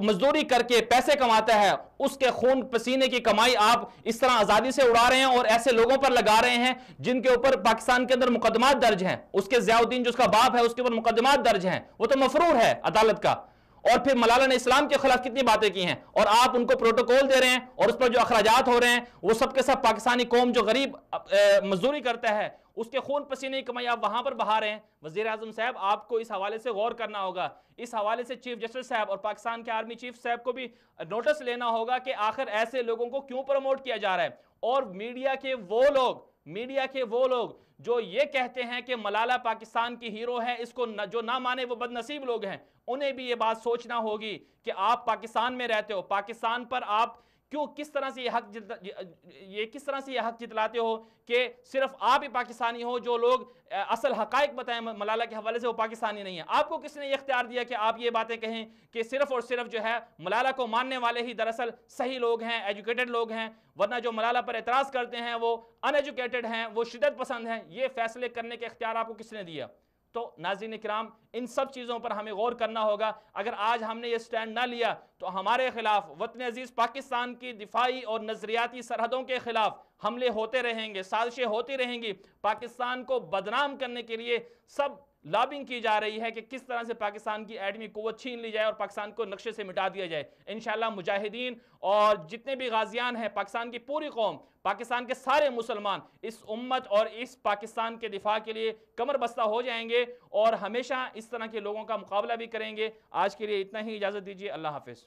مزدوری کر کے پیسے کماتا ہے، اس کے خون پسینے کی کمائی آپ اس طرح آزادی سے اڑا رہے ہیں اور ایسے لوگوں پر لگا رہے ہیں جن کے اوپر پاکستان کے اندر مقدمات درج ہیں. اس کے ضیاء الدین جو اس کا باپ ہے اس کے اوپر مقدمات درج ہیں، وہ تو مفرور ہے عدالت کا. اور پھر ملالہ نے اسلام کے خلاف کتنی باتیں کی ہیں اور آپ ان کو پروٹوکول دے رہے ہیں اور اس پر جو اخراجات ہو رہے ہیں وہ سب کے سب پاکستانی قوم جو غریب مزدوری کرتا ہے اس کے خون پسینے کی کمائی آپ وہاں پر بہا رہے ہیں. وزیر اعظم صاحب آپ کو اس حوالے سے غور کرنا ہوگا. اس حوالے سے چیف جسٹس صاحب اور پاکستان کے آرمی چیف صاحب کو بھی نوٹس لینا ہوگا کہ آخر ایسے لوگوں کو کیوں پروموٹ کیا جا رہا ہے. اور میڈیا کے وہ لوگ جو یہ کہتے ہیں کہ ملالہ پاکستان کی ہیرو ہے، اس کو جو نہ مانے وہ بد نصیب لوگ ہیں، انہیں بھی یہ بات سوچنا ہوگی کہ آپ پاکستان میں رہتے ہو، پاکستان پر آپ کس طرح سے یہ حق جتلاتے ہو کہ صرف آپ ہی پاکستانی ہو. جو لوگ اصل حقائق بتائیں ملالہ کے حوالے سے وہ پاکستانی نہیں ہیں. آپ کو کس نے یہ اختیار دیا کہ آپ یہ باتیں کہیں کہ صرف اور صرف جو ہے ملالہ کو ماننے والے ہی دراصل صحیح لوگ ہیں، ایجوکیٹڈ لوگ ہیں، ورنہ جو ملالہ پر اعتراض کرتے ہیں وہ ان ایجوکیٹڈ ہیں، وہ شدت پسند ہیں. یہ فیصلے کرنے کے اختیار آپ کو کس نے دیا؟ تو ناظرین کرام ان سب چیزوں پر ہمیں غور کرنا ہوگا. اگر آج ہم نے یہ سٹینڈ نہ لیا تو ہمارے خلاف وطن عزیز پاکستان کی دفاعی اور نظریاتی سرحدوں کے خلاف حملے ہوتے رہیں گے، سازشیں ہوتی رہیں گی. پاکستان کو بدنام کرنے کے لیے سب لابنگ کی جا رہی ہے کہ کس طرح سے پاکستان کی ایٹمی قوت چھین لی جائے اور پاکستان کو نقشے سے مٹا دیا جائے. انشاءاللہ مجاہدین اور جتنے بھی غازیان ہیں، پاکستان کی پوری قوم، پاکستان کے سارے مسلمان اس امت اور اس پاکستان کے دفاع کے لیے کمر بستہ ہو جائیں گے اور ہمیشہ اس طرح کے لوگوں کا مقابلہ بھی کریں گے. آج کے لیے اتنا ہی، اجازت دیجیے. اللہ حافظ.